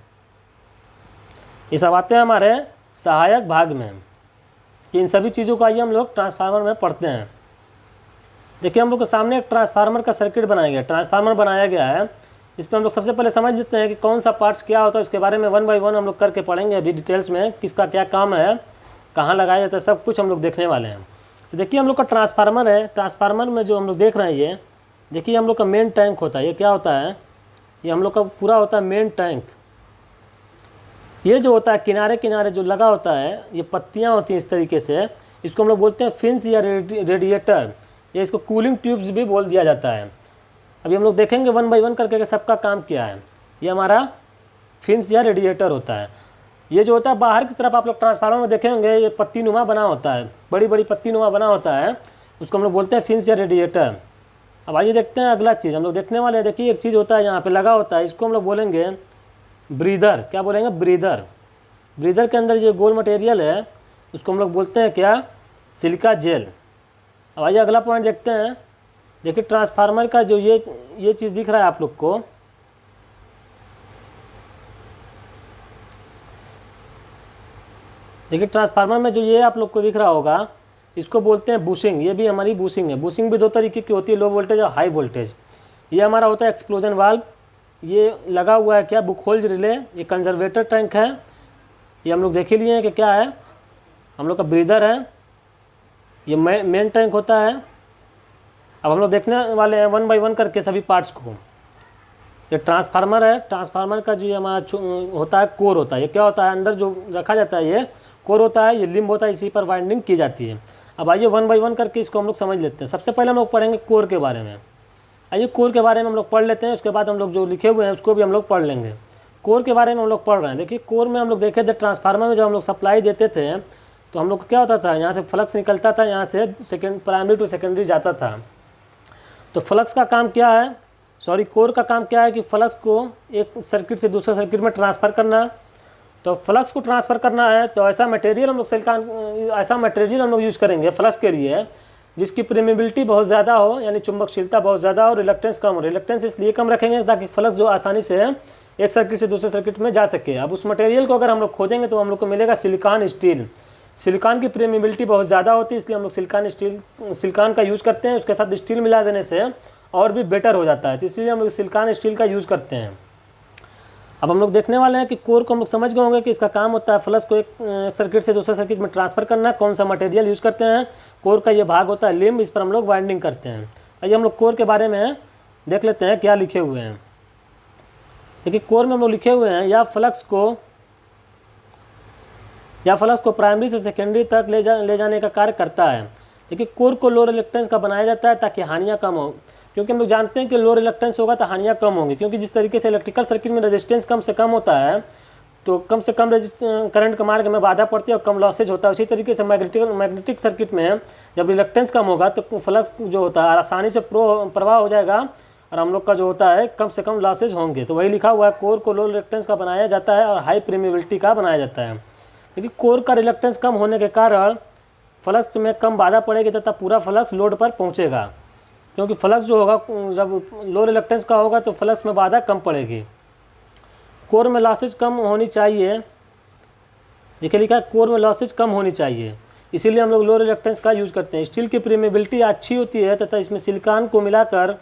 ये सब आते हैं हमारे सहायक भाग में। इन सभी चीज़ों को आइए हम लोग ट्रांसफार्मर में पढ़ते हैं। देखिए हम लोग के सामने एक ट्रांसफार्मर का सर्किट बनाया गया, ट्रांसफार्मर बनाया गया है। इस पर हम लोग सबसे पहले समझ लेते हैं कि कौन सा पार्ट्स क्या होता है। इसके बारे में 1 बाय 1 हम लोग करके पढ़ेंगे अभी डिटेल्स में, किसका क्या काम है, कहाँ लगाया जाता है, सब कुछ हम लोग देखने वाले हैं। तो देखिए हम लोग का ट्रांसफार्मर है, ट्रांसफार्मर में जो हम लोग देख रहे हैं ये देखिए हम लोग का मेन टैंक होता है। ये क्या होता है? ये हम लोग का पूरा होता है मेन टैंक। ये जो होता है किनारे किनारे जो लगा होता है, ये पत्तियाँ होती हैं इस तरीके से, इसको हम लोग बोलते हैं फिन्स या रेडिएटर, या इसको कूलिंग ट्यूब्स भी बोल दिया जाता है। अभी हम लोग देखेंगे 1 बाय 1 करके सबका काम क्या है। ये हमारा फिन्स या रेडिएटर होता है। ये जो होता है बाहर की तरफ आप लोग ट्रांसफार्मर में देखेंगे, ये पत्ती नुमा बना होता है, बड़ी बड़ी पत्ती नुमा बना होता है, उसको हम लोग बोलते हैं फिन्स या रेडिएटर। अब आइए देखते हैं अगला चीज़ हम लोग देखने वाले हैं। देखिए एक चीज़ होता है यहाँ पे लगा होता है, इसको हम लोग बोलेंगे ब्रीदर। क्या बोलेंगे? ब्रीदर। ब्रीदर के अंदर ये गोल मटेरियल है, उसको हम लोग बोलते हैं क्या? Silica gel. अब आइए अगला पॉइंट देखते हैं। देखिए ट्रांसफार्मर का जो ये चीज़ दिख रहा है आप लोग को, देखिए ट्रांसफार्मर में जो ये आप लोग को दिख रहा होगा, इसको बोलते हैं बुशिंग। ये भी हमारी बुशिंग है। बुशिंग भी 2 तरीके की होती है, लो वोल्टेज और हाई वोल्टेज। ये हमारा होता है एक्सप्लोजन वाल्व। ये लगा हुआ है क्या? बुकहोल्ज रिले। ये कंजर्वेटर टैंक है, ये हम लोग देख ही लिए हैं कि क्या है, हम लोग का ब्रीदर है। ये मेन टैंक होता है। अब हम लोग देखने वाले हैं 1 बाय 1 करके सभी पार्ट्स को। ये ट्रांसफार्मर है, ट्रांसफार्मर का जो ये हमारा होता है कोर होता है। ये क्या होता है? अंदर जो रखा जाता है ये कोर होता है, ये लिम्ब होता है, इसी पर वाइंडिंग की जाती है। अब आइए 1 बाय 1 करके इसको हम लोग समझ लेते हैं। सबसे पहले हम लोग पढ़ेंगे कोर के बारे में। आइए कोर के बारे में हम लोग पढ़ लेते हैं, उसके बाद हम लोग जो लिखे हुए हैं उसको भी हम लोग पढ़ लेंगे। कोर के बारे में हम लोग पढ़ रहे हैं। देखिए कोर में हम लोग देखे थे ट्रांसफार्मर में जब हम लोग सप्लाई देते थे तो हम लोग को क्या होता था, यहाँ से फ्लक्स निकलता था, यहाँ से प्राइमरी टू सेकेंडरी जाता था। तो फ्लक्स का काम क्या है, कोर का काम क्या है कि फ्लक्स को एक सर्किट से दूसरे सर्किट में ट्रांसफ़र करना। तो फ्लक्स को ट्रांसफ़र करना है तो ऐसा मटेरियल हम लोग यूज़ करेंगे फ्लक्स के लिए जिसकी परमेबिलिटी बहुत ज़्यादा हो, यानी चुंबकशीलता बहुत ज़्यादा हो, रिलक्टेंस कम हो। रिलक्टेंस इसलिए कम रखेंगे ताकि फ्लक्स जो आसानी से एक सर्किट से दूसरे सर्किट में जा सके। अब उस मटेरियल को अगर हम लोग खोजेंगे तो हम लोग को मिलेगा सिलिकॉन स्टील। सिलिकॉन की परमेबिलिटी बहुत ज़्यादा होती है, इसलिए हम लोग सिलिकॉन का यूज़ करते हैं। उसके साथ स्टील मिला देने से और भी बेटर हो जाता है, तो इसलिए हम लोग सिलिकॉन स्टील का यूज़ करते हैं। अब हम लोग देखने वाले हैं कि कोर को हम लोग समझ गए होंगे कि इसका काम होता है फ्लक्स को एक सर्किट से दूसरे सर्किट में ट्रांसफ़र करना। कौन सा मटेरियल यूज़ करते हैं, कोर का ये भाग होता है लिम्ब, इस पर हम लोग वाइंडिंग करते हैं। आइए हम लोग कोर के बारे में देख लेते हैं क्या लिखे हुए हैं। देखिए कोर में हम लोग लिखे हुए हैं या फ्लक्स को प्राइमरी से सेकेंडरी तक ले जाने का कार्य करता है। देखिए कोर को लो रिलक्टेंस का बनाया जाता है ताकि हानियाँ कम हो, क्योंकि हम लोग जानते हैं कि लो रिलक्टेंस होगा तो हानियाँ कम होंगी। क्योंकि जिस तरीके से इलेक्ट्रिकल सर्किट में रेजिस्टेंस कम से कम होता है तो कम से कम करंट के मार्ग में बाधा पड़ती है और कम लॉसेज होता है। उसी तरीके से मैग्नेटिक सर्किट में जब रिलक्टेंस कम होगा तो फ्लक्स जो होता है आसानी से प्रवाह हो जाएगा और हम लोग का जो होता है कम से कम लॉसेज होंगे। तो वही लिखा हुआ है, कोर को लो रिलक्टेंस का बनाया जाता है और हाई परमेबिलिटी का बनाया जाता है। क्योंकि कोर का रिलक्टेंस कम होने के कारण फ्लक्स में कम बाधा पड़ेगी तथा पूरा फ्लक्स लोड पर पहुंचेगा। क्योंकि फ्लक्स जो होगा जब लो रिलक्टेंस का होगा तो फ्लक्स में बाधा कम पड़ेगी। कोर में लॉसेज कम होनी चाहिए, देखिए लिखा है कोर में लॉसेज कम होनी चाहिए, इसीलिए हम लोग लो रिलक्टेंस का यूज़ करते हैं। स्टील की परमेबिलिटी अच्छी होती है तथा इसमें सिलिकॉन को मिलाकर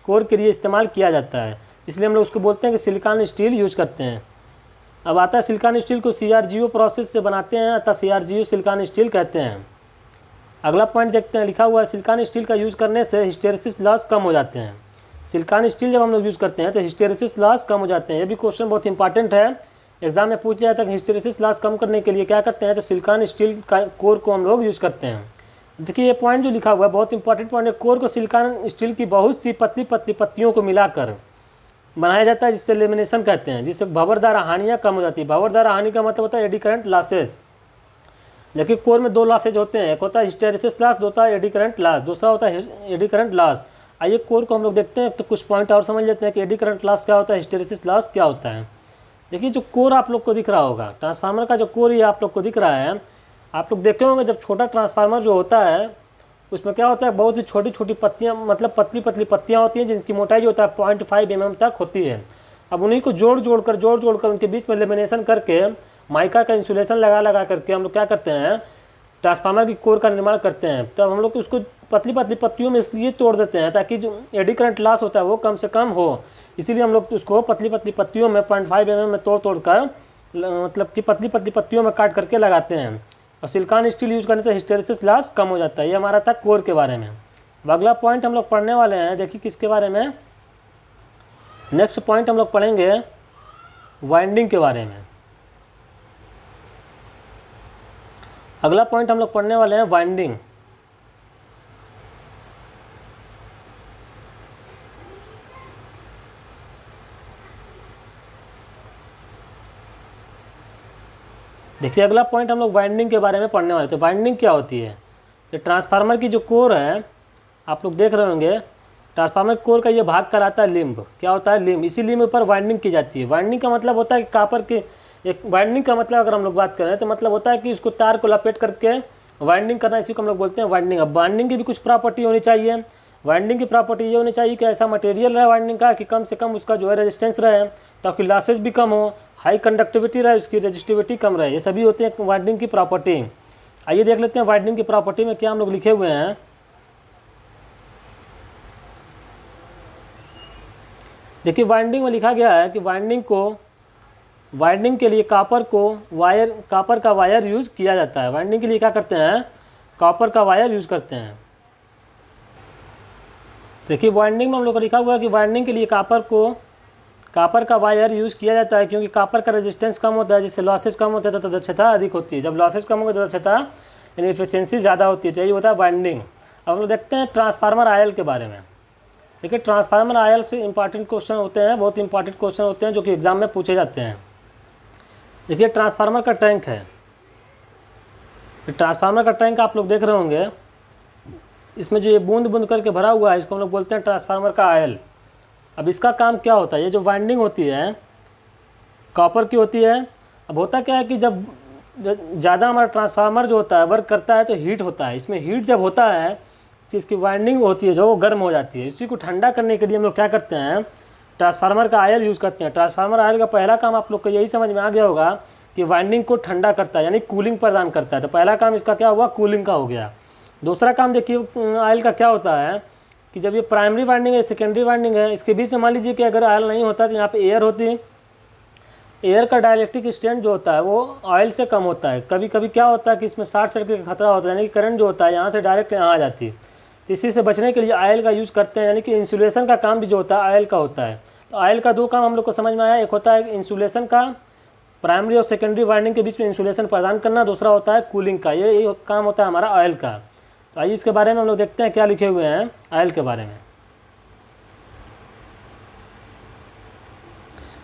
कोर के लिए इस्तेमाल किया जाता है, इसलिए हम लोग उसको बोलते हैं कि सिलिकॉन स्टील यूज़ करते हैं। अब आता है सिलिकॉन स्टील को CRGO प्रोसेस से बनाते हैं अतः CRGO सिलिकॉन स्टील कहते हैं। अगला पॉइंट देखते हैं, लिखा हुआ है सिलिकॉन स्टील का यूज़ करने से हिस्टेरेसिस लॉस कम हो जाते हैं। सिलिकॉन स्टील जब हम लोग यूज़ करते हैं तो हिस्टेरेसिस लॉस कम हो जाते हैं। ये भी क्वेश्चन बहुत इंपॉर्टेंट है, एग्जाम में पूछ लिया था कि हिस्टेरेसिस लॉस कम करने के लिए क्या करते हैं, तो सिलिकॉन स्टील का कोर को हम लोग यूज़ करते हैं। देखिए ये पॉइंट जो लिखा हुआ है बहुत इंपॉर्टेंट पॉइंट है। कोर को सिलिकॉन स्टील की बहुत सी पतली पतली पत्तियों को मिलाकर बनाया जाता है, जिससे लेमिनेशन कहते हैं, जिससे भंवरदार हानियाँ कम हो जाती है। भंवरदार हानि का मतलब होता है एडी करंट लॉसेज। देखिए कोर में दो लॉसेज होते हैं, एक होता है हिस्टेरेसिस लॉस, होता है एडी करंट लॉस, दूसरा होता है एडी करंट लॉस। आइए कोर को हम लोग देखते हैं तो कुछ पॉइंट और समझ लेते हैं कि एडी करंट लॉस क्या होता है, हिस्टेरेसिस लॉस क्या होता है। देखिए जो कोर आप लोग को दिख रहा होगा, ट्रांसफार्मर का जो कोर ये आप लोग को दिख रहा है, आप लोग देखे होंगे जब छोटा ट्रांसफार्मर जो होता है उसमें क्या होता है, बहुत ही छोटी छोटी पत्तियाँ, मतलब पतली पतली पत्तियाँ होती हैं, जिनकी मोटाई जो होता है 0.5 mm तक होती है। अब उन्हीं को जोड़ जोड़ कर उनके बीच में लेमिनेशन करके माइका का इंसुलेशन लगा करके हम लोग क्या करते हैं, ट्रांसफार्मर की कोर का निर्माण करते हैं। तब हम लोग उसको पतली पतली पत्तियों में इसलिए तोड़ देते हैं ताकि जो एडी करंट लॉस होता है वो कम से कम हो, इसीलिए हम लोग उसको पतली पतली पत्तियों में 0.5 mm में तोड़ कर, मतलब कि पतली पतली पत्तियों में काट करके लगाते हैं। और सिलिकॉन स्टील यूज़ करने से हिस्टेरेसिस लॉस कम हो जाता है। ये हमारा था कोर के बारे में। अब अगला पॉइंट हम लोग पढ़ने वाले हैं, देखिए किसके बारे में, नेक्स्ट पॉइंट हम लोग पढ़ेंगे वाइंडिंग के बारे में। अगला पॉइंट हम लोग पढ़ने वाले हैं वाइंडिंग। देखिए अगला पॉइंट हम लोग वाइंडिंग के बारे में पढ़ने वाले थे। वाइंडिंग क्या होती है, ये ट्रांसफार्मर की जो कोर है आप लोग देख रहे होंगे, ट्रांसफार्मर कोर का ये भाग कहलाता है लिम्ब। क्या होता है, लिम्ब। इसी लिम्ब पर वाइंडिंग की जाती है। वाइंडिंग का मतलब होता है कि कापर के, एक वाइंडिंग का मतलब अगर हम लोग बात करें तो मतलब होता है कि उसको तार को लपेट करके वाइंडिंग करना, इसी को हम लोग बोलते हैं वाइंडिंग। अब वाइंडिंग की भी कुछ प्रॉपर्टी होनी चाहिए। वाइंडिंग की प्रॉपर्टी ये होनी चाहिए कि ऐसा मटेरियल रहे वाइंडिंग का कि कम से कम उसका जो है रेजिस्टेंस रहे, ताकि लॉसेज भी कम हो, हाई कंडक्टिविटी रहे, उसकी रेजिस्टिविटी कम रहे। ये सभी होते हैं वाइंडिंग की प्रॉपर्टी। आइए देख लेते हैं वाइंडिंग की प्रॉपर्टी में क्या हम लोग लिखे हुए हैं। देखिए वाइंडिंग में लिखा गया है कि वाइंडिंग के लिए कापर का वायर यूज़ किया जाता है। वाइंडिंग के लिए क्या करते हैं, कॉपर का वायर यूज़ करते हैं। देखिए वाइंडिंग में हम लोग को लिखा हुआ है कि वाइंडिंग के लिए कापर का वायर यूज़ किया जाता है, क्योंकि कापर का रेजिस्टेंस कम होता है, जिससे लॉसेज कम होता है तो दक्षता अधिक होती है। जब लॉसेज कम होगा तो दक्षता यानी एफिशिएंसी ज़्यादा होती है। तो यही होता है वाइंडिंग। अब हम लोग देखते हैं ट्रांसफार्मर आयल के बारे में। देखिए ट्रांसफार्मर आयल से इंपॉर्टेंट क्वेश्चन होते हैं, बहुत इंपॉर्टेंट क्वेश्चन होते हैं जो कि एग्जाम में पूछे जाते हैं। देखिए ट्रांसफार्मर का टैंक है, ट्रांसफार्मर का टैंक आप लोग देख रहे होंगे, इसमें जो ये बूंद बूंद करके भरा हुआ है इसको हम लोग बोलते हैं ट्रांसफार्मर का आयल। अब इसका काम क्या होता है, ये जो वाइंडिंग होती है कॉपर की होती है। अब होता क्या है कि जब ज़्यादा हमारा ट्रांसफार्मर जो होता है वर्क करता है तो हीट होता है। इसमें हीट जब होता है तो इसकी वाइंडिंग होती है जो वो गर्म हो जाती है। इसी को ठंडा करने के लिए हम लोग क्या करते हैं, ट्रांसफार्मर का आयल यूज़ करते हैं। ट्रांसफार्मर आयल का पहला काम आप लोग को यही समझ में आ गया होगा कि वाइंडिंग को ठंडा करता है, यानी कूलिंग प्रदान करता है। तो पहला काम इसका क्या हुआ, कूलिंग का हो गया। दूसरा काम देखिए आयल का क्या होता है कि जब ये प्राइमरी वाइंडिंग है, सेकेंडरी वाइंडिंग है, इसके बीच में मान लीजिए कि अगर आयल नहीं होता तो यहाँ पे एयर होती है। एयर का डाइलेक्ट्रिक स्ट्रेंथ जो होता है वो ऑयल से कम होता है। कभी कभी क्या होता है कि इसमें शॉर्ट सर्किट का खतरा होता है, यानी कि करंट जो होता है यहाँ से डायरेक्ट यहाँ आ जाती है। तो इसी से बचने के लिए ऑयल का यूज़ करते हैं, यानी कि इंसुलेशन का काम भी जो होता है ऑयल का होता है। तो ऑयल का दो काम हम लोग को समझ में आया, एक होता है इंसुलेशन का, प्राइमरी और सेकेंडरी वाइंडिंग के बीच में इंसुलेशन प्रदान करना, दूसरा होता है कूलिंग का। ये काम होता है हमारा ऑयल का। तो आइए इसके बारे में हम लोग देखते हैं क्या लिखे हुए हैं ऑयल के बारे में।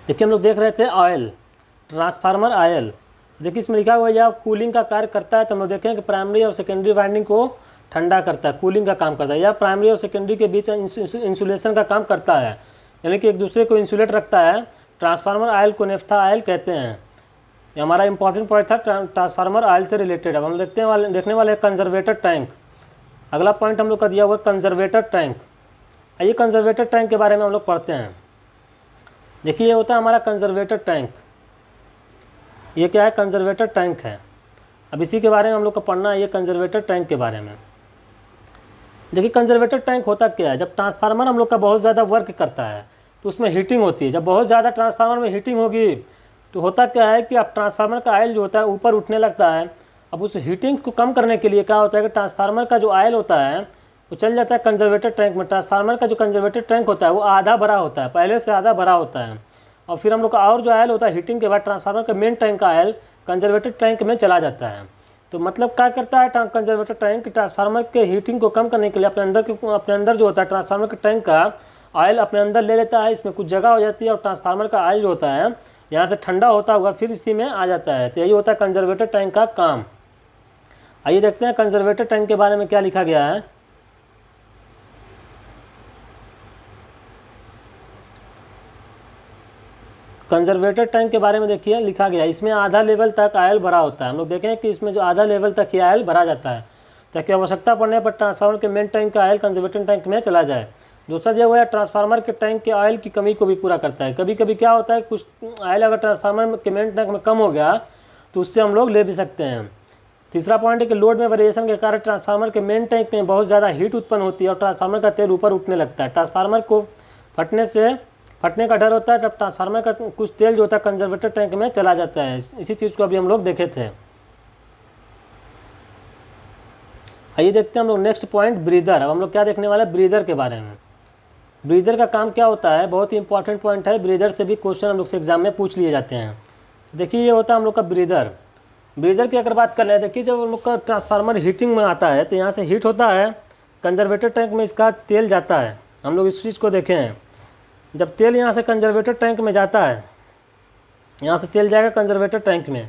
देखिए हम लोग देख रहे थे ऑयल, ट्रांसफार्मर आयल। देखिए इसमें लिखा हुआ है या कूलिंग का कार्य करता है। तो हम लोग देखें कि प्राइमरी और सेकेंडरी वाइंडिंग को ठंडा करता है, कूलिंग का काम करता है, या प्राइमरी और सेकेंडरी के बीच इंसुलेशन का काम करता है, यानी कि एक दूसरे को इंसुलेट रखता है। ट्रांसफार्मर आयल को नेफ्था आयल कहते हैं। ये हमारा इंपॉर्टेंट पॉइंट था ट्रांसफार्मर आयल से रिलेटेड। अब हम देखने वाले कंजर्वेटर टैंक। अगला पॉइंट हम लोग का दिया हुआ कंजर्वेटर टैंक। आइए कंजर्वेटर टैंक के बारे में हम लोग पढ़ते हैं। देखिए ये होता है हमारा कंजर्वेटर टैंक। ये क्या है, कंजर्वेटर टैंक है। अब इसी के बारे में हम लोग को पढ़ना है, ये कंजर्वेटर टैंक के बारे में। देखिए कंजर्वेटर टैंक होता क्या है, जब ट्रांसफार्मर हम लोग का बहुत ज़्यादा वर्क करता है तो उसमें हीटिंग होती है। जब बहुत ज़्यादा ट्रांसफार्मर में हीटिंग होगी तो होता क्या है कि अब ट्रांसफार्मर का आयल जो होता है ऊपर उठने लगता है, अब उस हीटिंग को कम करने के लिए क्या होता है कि ट्रांसफार्मर का जो ऑयल होता है वो चल जाता है कंजर्वेटर टैंक में। ट्रांसफार्मर का जो कंजर्वेटर टैंक होता है वो आधा भरा होता है, पहले से आधा भरा होता है, और फिर हम लोग का और जो ऑयल होता है हीटिंग के बाद ट्रांसफार्मर के मेन टैंक का ऑयल कंजर्वेटर टैंक में चला जाता है। तो मतलब क्या करता है कंजर्वेटर टैंक ट्रांसफार्मर के हीटिंग को कम करने के लिए अपने अंदर जो होता है ट्रांसफार्मर के टैंक का ऑयल अपने अंदर ले लेता है, इसमें कुछ जगह हो जाती है और ट्रांसफार्मर का ऑयल जो होता है यहाँ से ठंडा होता हुआ फिर इसी में आ जाता है। तो यही होता है कंजर्वेटर टैंक का काम। आइए देखते हैं कंजर्वेटर टैंक के बारे में क्या लिखा गया है। कंजर्वेटर टैंक के बारे में देखिए लिखा गया है, इसमें आधा लेवल तक ऑयल भरा होता है। हम लोग देखें कि इसमें जो आधा लेवल तक ये ऑयल भरा जाता है ताकि आवश्यकता पड़ने पर ट्रांसफार्मर के मेन टैंक का ऑयल कंजर्वेटर टैंक में चला जाए। दूसरा दिया हुआ है ट्रांसफार्मर के टैंक के ऑयल की कमी को भी पूरा करता है। कभी कभी क्या होता है कुछ ऑयल अगर ट्रांसफार्मर के मेन टैंक में कम हो गया तो उससे हम लोग ले भी सकते हैं। तीसरा पॉइंट है कि लोड में वेरिएशन के कारण ट्रांसफार्मर के मेन टैंक में बहुत ज़्यादा हीट उत्पन्न होती है और ट्रांसफार्मर का तेल ऊपर उठने लगता है। ट्रांसफार्मर को फटने का डर होता है जब ट्रांसफार्मर का कुछ तेल जो होता है कंजर्वेटर टैंक में चला जाता है। इसी चीज़ को अभी हम लोग देखे थे। आइए देखते हैं हम लोग नेक्स्ट पॉइंट ब्रीदर। अब हम लोग क्या देखने वाले हैं ब्रीदर के बारे में। ब्रीदर का काम क्या होता है, बहुत ही इंपॉर्टेंट पॉइंट है। ब्रीदर से भी क्वेश्चन हम लोग से एग्जाम में पूछ लिए जाते हैं। देखिए ये होता है हम लोग का ब्रीदर। ब्रीदर की अगर बात कर रहे हैं, देखिए जब हम लोग का ट्रांसफार्मर हीटिंग में आता है तो यहाँ से हीट होता है, कंजर्वेटर टैंक में इसका तेल जाता है। हम लोग इस चीज़ को देखे हैं, जब तेल यहाँ से कंजर्वेटर टैंक में जाता है, यहाँ से तेल जाएगा कंजर्वेटर टैंक में।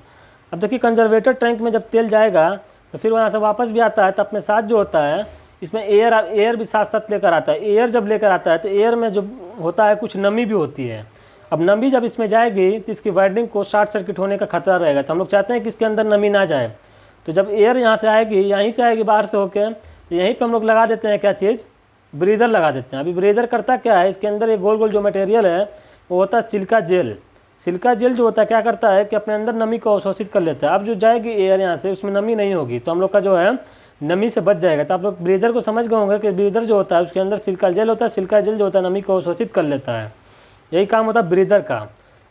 अब देखिए कंजर्वेटर टैंक में जब तेल जाएगा तो फिर वहाँ से वापस भी आता है, तो अपने साथ जो होता है इसमें एयर भी साथ साथ लेकर आता है। एयर जब लेकर आता है तो एयर में जो होता है कुछ नमी भी होती है। अब नमी जब इसमें जाएगी तो इसकी वायरिंग को शॉर्ट सर्किट होने का खतरा रहेगा। तो हम लोग चाहते हैं कि इसके अंदर नमी ना जाए, तो जब एयर यहाँ से आएगी, यहीं से आएगी बाहर से होके, तो यहीं पे हम लोग लगा देते हैं क्या चीज़, ब्रीदर लगा देते हैं। अभी ब्रीदर करता क्या है, इसके अंदर एक गोल गोल जो मटेरियल है वो होता है सिलिका जेल। सिलिका जेल जो होता है क्या करता है कि अपने अंदर नमी को अवशोषित कर लेता है। अब जो जाएगी एयर यहाँ से उसमें नमी नहीं होगी, तो हम लोग का जो है नमी से बच जाएगा। तो आप लोग ब्रीदर को समझ गए होंगे कि ब्रीदर जो होता है उसके अंदर सिलिका जेल होता है। सिलिका जेल जो होता है नमी को अवशोषित कर लेता है, यही काम होता है ब्रीदर का।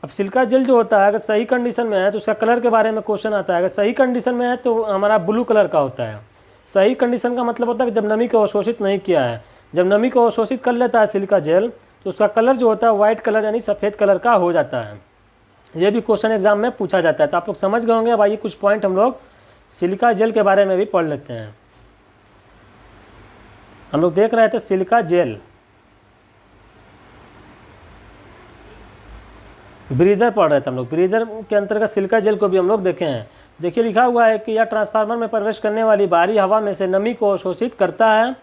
अब सिलिका जेल जो होता है अगर सही कंडीशन में है तो उसका कलर के बारे में क्वेश्चन आता है। अगर सही कंडीशन में है तो हमारा ब्लू कलर का होता है। सही कंडीशन का मतलब होता है कि जब नमी को अवशोषित नहीं किया है। जब नमी को अवशोषित कर लेता है सिलिका जेल तो उसका कलर जो होता है वाइट कलर यानी सफ़ेद कलर का हो जाता है। ये भी क्वेश्चन एग्जाम में पूछा जाता है। तो आप लोग समझ गए होंगे। अब आइए कुछ पॉइंट हम लोग सिलिका जेल के बारे में भी पढ़ लेते हैं। हम लोग देख रहे थे सिलिका जेल, ब्रीदर पढ़ रहे थे हम लोग। ब्रीदर के अंतर्गत सिलिका जेल को भी हम लोग देखे हैं। देखिए लिखा हुआ है कि यह ट्रांसफार्मर में प्रवेश करने वाली बाहरी हवा में से नमी को अवशोषित करता है।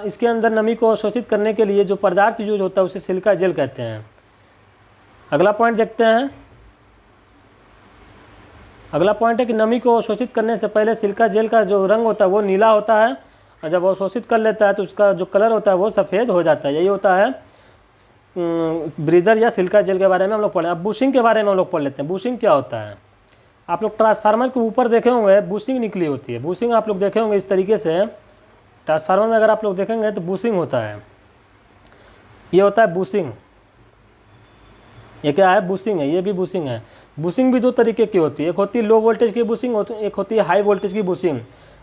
इसके अंदर नमी को अवशोषित करने के लिए जो पदार्थ यूज होता है उसे सिलिका जेल कहते हैं। अगला पॉइंट देखते हैं। अगला पॉइंट है कि नमी को अवशोषित करने से पहले सिलिका जेल का जो रंग होता है वो नीला होता है और जब अवशोषित कर लेता है तो उसका जो कलर होता है वो सफ़ेद हो जाता है। यही होता है ब्रीदर या सिलिका जेल के बारे में हम लोग पढ़े। अब बुशिंग के बारे में हम लोग पढ़ लेते हैं। बुशिंग क्या होता है, आप लोग ट्रांसफार्मर के ऊपर देखे होंगे बुशिंग निकली होती है। बुशिंग आप लोग देखे होंगे इस तरीके से, ट्रांसफार्मर में अगर आप लोग देखेंगे तो बुशिंग होता है। ये होता है बुशिंग। ये क्या है, बुशिंग है। ये भी बुशिंग है। बुशिंग भी दो तरीके की होती है, एक होती है लो वोल्टेज की बुशिंग, एक होती है हाई वोल्टेज की बुशिंग।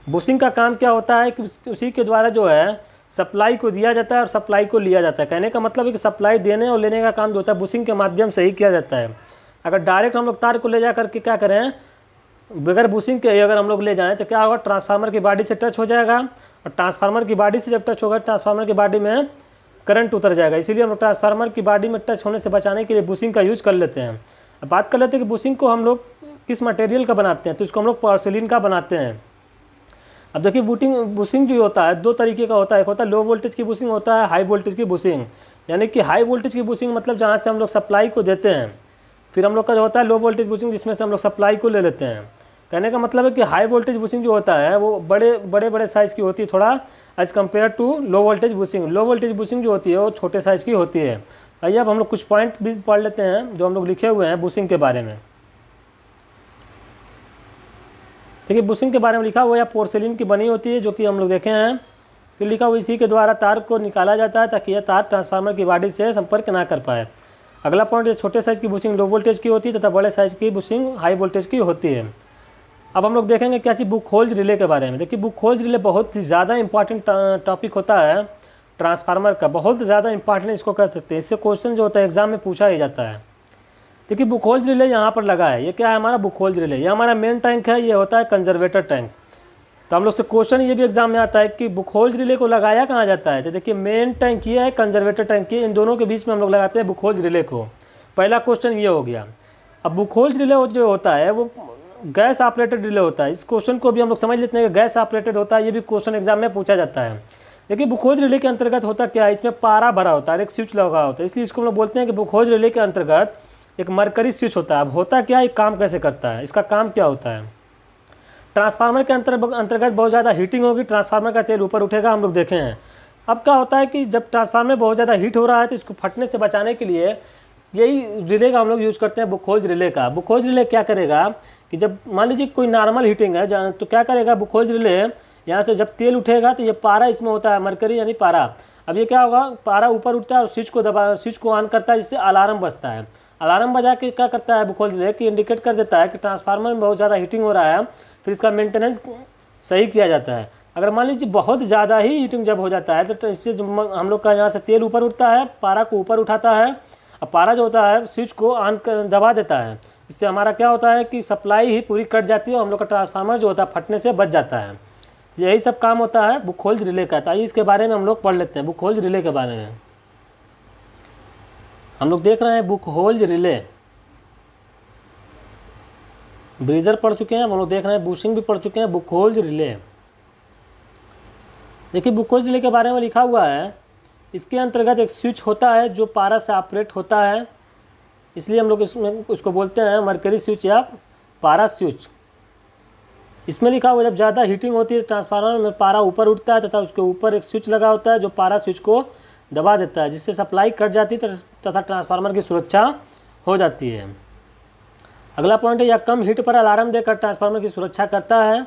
बुशिंग का काम क्या होता है कि उसी के द्वारा जो है सप्लाई को दिया जाता है और सप्लाई को लिया जाता है। कहने का मतलब है कि सप्लाई देने और लेने का काम जो होता है बुशिंग के माध्यम से ही किया जाता है। अगर डायरेक्ट हम लोग तार को ले जा करके क्या करें, बगैर बुशिंग के अगर हम लोग ले जाएं तो क्या होगा, ट्रांसफार्मर की बॉडी से टच हो जाएगा और ट्रांसफार्मर की बॉडी से जब टच होगा ट्रांसफार्मर की बॉडी में करंट उतर जाएगा। इसीलिए हम लोग ट्रांसफार्मर की बॉडी में टच होने से बचाने के लिए बुशिंग का यूज कर लेते हैं। अब बात कर लेते हैं कि बुशिंग को हम लोग किस मटेरियल का बनाते हैं, तो इसको हम लोग पोर्सिलिन का बनाते हैं। अब देखिए बुशिंग जो होता है दो तरीके का होता है। एक होता है लो वोल्टेज की बुशिंग, होता है हाई वोल्टेज की बुशिंग। यानी कि हाई वोल्टेज की बुशिंग मतलब जहाँ से हम लोग सप्लाई को देते हैं, फिर हम लोग का जो होता है लो वोल्टेज बुशिंग जिसमें से हम लोग सप्लाई को ले लेते हैं। कहने का मतलब है कि हाई वोल्टेज बुशिंग जो होता है वो बड़े साइज़ की होती है थोड़ा as compare to low voltage bushing. Low voltage bushing जो होती है वो छोटे साइज़ की होती है। आइए अब हम लोग कुछ पॉइंट भी पढ़ लेते हैं जो हम लोग लिखे हुए हैं बुशिंग के बारे में। देखिए बुशिंग के बारे में लिखा हुआ है पोर्सिलिन की बनी होती है जो कि हम लोग देखे हैं। फिर लिखा हुआ इसी के द्वारा तार को निकाला जाता है ताकि यह तार ट्रांसफार्मर की बॉडी से संपर्क ना कर पाए। अगला पॉइंट, छोटे साइज़ की बुशिंग लो वोल्टेज की होती है तथा बड़े साइज़ की बुशिंग हाई वोल्टेज की होती है। अब हम लोग देखेंगे क्या चीज़ बुक होल्स रिले के बारे में। देखिए बुक होल्स रिले बहुत ही ज़्यादा इंपॉर्टेंट टॉपिक होता है ट्रांसफार्मर का, बहुत ज़्यादा इंपॉर्टेंट इसको कह सकते हैं। इससे क्वेश्चन जो होता है एग्जाम में पूछा ही जाता है। देखिए बुक होल्स रिले यहाँ पर लगा है, ये क्या है हमारा बुक होल्स रिले, ये हमारा मेन टैंक है, ये होता है कंजर्वेटर टैंक। तो हम लोग से क्वेश्चन ये भी एग्जाम में आता है कि बुक होल्स रिले को लगाया कहाँ जाता है। तो देखिए मेन टैंक ये है, कंजर्वेटर टैंक ये, इन दोनों के बीच में हम लोग लगाते हैं बुक होल्स रिले को। पहला क्वेश्चन ये हो गया। अब बुक होल्स रिले जो होता है वो गैस ऑपरेटेड रिले होता है। इस क्वेश्चन को भी हम लोग समझ लेते हैं कि गैस ऑपरेटेड होता है, ये भी क्वेश्चन एग्जाम में पूछा जाता है। देखिए बुक होल्स रिले के अंतर्गत होता क्या है, इसमें पारा भरा होता है, एक स्विच लगा होता है, इसलिए इसको हम लोग बोलते हैं कि बुक होल्स रिले के अंतर्गत एक मरकरी स्विच होता है। अब होता क्या है, एक काम कैसे करता है, इसका काम क्या होता है। ट्रांसफार्मर के अंतर्गत बहुत ज़्यादा हीटिंग होगी, ट्रांसफार्मर का तेल ऊपर उठेगा, हम लोग देखे हैं। अब क्या होता है कि जब ट्रांसफार्मर बहुत ज़्यादा हीट हो रहा है तो इसको फटने से बचाने के लिए यही रिले का हम लोग यूज़ करते हैं, बुक होल्स रिले का। बुक होल्स रिले क्या करेगा कि जब मान लीजिए कोई नॉर्मल हीटिंग है तो क्या करेगा बुक होल्स रिले, यहाँ से जब तेल उठेगा तो ये पारा इसमें होता है, मरकरी यानी पारा। अब ये क्या होगा, पारा ऊपर उठता है और स्विच को ऑन करता है, जिससे अलार्म बजता है। अलार्म बजा के क्या करता है बुक होल्स रिले कि इंडिकेट कर देता है कि ट्रांसफार्मर में बहुत ज़्यादा हीटिंग हो रहा है, फिर इसका मेंटेनेंस सही किया जाता है। अगर मान लीजिए बहुत ज़्यादा ही हीटिंग जब हो जाता है तो इससे हम लोग का यहाँ से तेल ऊपर उठता है, पारा को ऊपर उठाता है, अब पारा जो होता है स्विच को ऑन कर दबा देता है। इससे हमारा क्या होता है कि सप्लाई ही पूरी कट जाती है और हम लोग का ट्रांसफार्मर जो होता है फटने से बच जाता है। यही सब काम होता है बुक होल्स रिले का। तो आइए इसके बारे में हम लोग पढ़ लेते हैं, बुक होल्स रिले के बारे में। हम लोग देख रहे हैं बुक होल्स रिले, ब्रीदर पढ़ चुके हैं, हम लोग देख रहे हैं बूशिंग भी पढ़ चुके हैं, बुक होल्स रिले। देखिए बुक होल्स रिले के बारे में लिखा हुआ है, इसके अंतर्गत एक स्विच होता है जो पारा से ऑपरेट होता है, इसलिए हम लोग इसमें उसको बोलते हैं मरकरी स्विच या पारा स्विच। इसमें लिखा हुआ जब ज़्यादा हीटिंग होती है ट्रांसफार्मर में पारा ऊपर उठता है तथा उसके ऊपर एक स्विच लगा होता है जो पारा स्विच को दबा देता है, जिससे सप्लाई कट जाती है तथा ट्रांसफार्मर की सुरक्षा हो जाती है। अगला पॉइंट है, या कम हीट पर अलार्म देकर ट्रांसफार्मर की सुरक्षा करता है।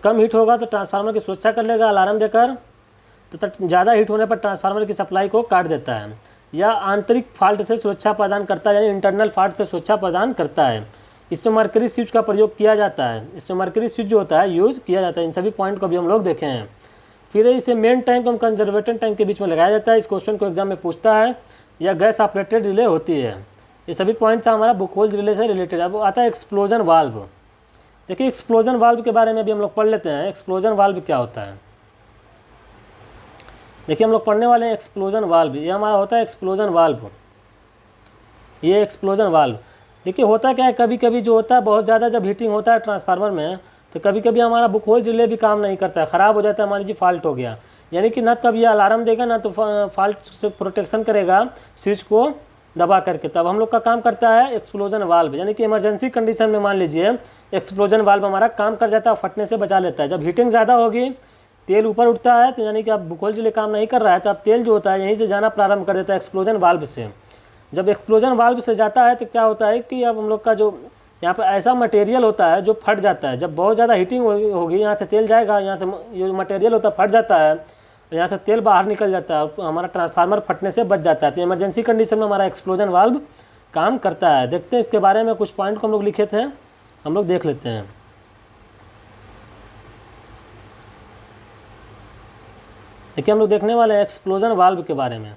कम हीट होगा तो ट्रांसफार्मर की सुरक्षा कर लेगा अलार्म देकर, तथा ज़्यादा हीट होने पर ट्रांसफार्मर की सप्लाई को काट देता है। या आंतरिक फॉल्ट से सुरक्षा प्रदान करता है, यानी इंटरनल फॉल्ट से सुरक्षा प्रदान करता है। इसमें मरकरी स्विच का प्रयोग किया जाता है, इसमें मरकरी स्विच जो होता है यूज़ किया जाता है। इन सभी पॉइंट को भी हम लोग देखे हैं। फिर इसे मेन टैंक और कंजर्वेटर टैंक के बीच में लगाया जाता है। इस क्वेश्चन को एग्जाम में पूछता है। या गैस ऑपरेटेड रिले होती है। ये सभी पॉइंट था हमारा बुक होल्स रिले से रिलेटेड। अब आता है एक्सप्लोजन वाल्व। देखिए एक्सप्लोजन वाल्व के बारे में भी हम लोग पढ़ लेते हैं, एक्सप्लोजन वाल्व क्या होता है। देखिए हम लोग पढ़ने वाले हैं एक्सप्लोजन वाल्व। ये हमारा होता है एक्सप्लोजन वाल्व, ये एक्सप्लोजन वाल्व। देखिए होता क्या है, कभी कभी जो होता है बहुत ज़्यादा जब हीटिंग होता है ट्रांसफार्मर में तो कभी कभी हमारा बुक होल्स रिले भी काम नहीं करता है, ख़राब हो जाता है। मान लीजिए फॉल्ट हो गया, यानी कि ना तब ये अलार्म देगा ना तो फॉल्ट से प्रोटेक्शन करेगा स्विच को दबा करके, तब हम लोग का काम करता है एक्सप्लोजन वाल्व। यानी कि इमरजेंसी कंडीशन में मान लीजिए एक्सप्लोजन वाल्व हमारा काम कर जाता है, फटने से बचा लेता है। जब हीटिंग ज़्यादा होगी, तेल ऊपर उठता है, तो यानी कि अब बुक होल्स रिले काम नहीं कर रहा है, तो अब तेल जो होता है यहीं से जाना प्रारंभ कर देता है एक्सप्लोजन वाल्व से। जब एक्सप्लोजन वाल्व से जाता है तो क्या होता है कि अब हम लोग का जो यहाँ पर ऐसा मटेरियल होता है जो फट जाता है। जब बहुत ज़्यादा हीटिंग होगी, यहाँ से तेल जाएगा, यहाँ से जो मटेरियल होता है फट जाता है, यहाँ से तेल बाहर निकल जाता है और हमारा ट्रांसफार्मर फटने से बच जाता है। तो इमरजेंसी कंडीशन में हमारा एक्सप्लोजन वाल्व काम करता है। देखते हैं इसके बारे में, कुछ पॉइंट को हम लोग लिखे थे, हम लोग देख लेते हैं। देखिए हम लोग देखने वाले हैं एक्सप्लोजन वाल्व के बारे में।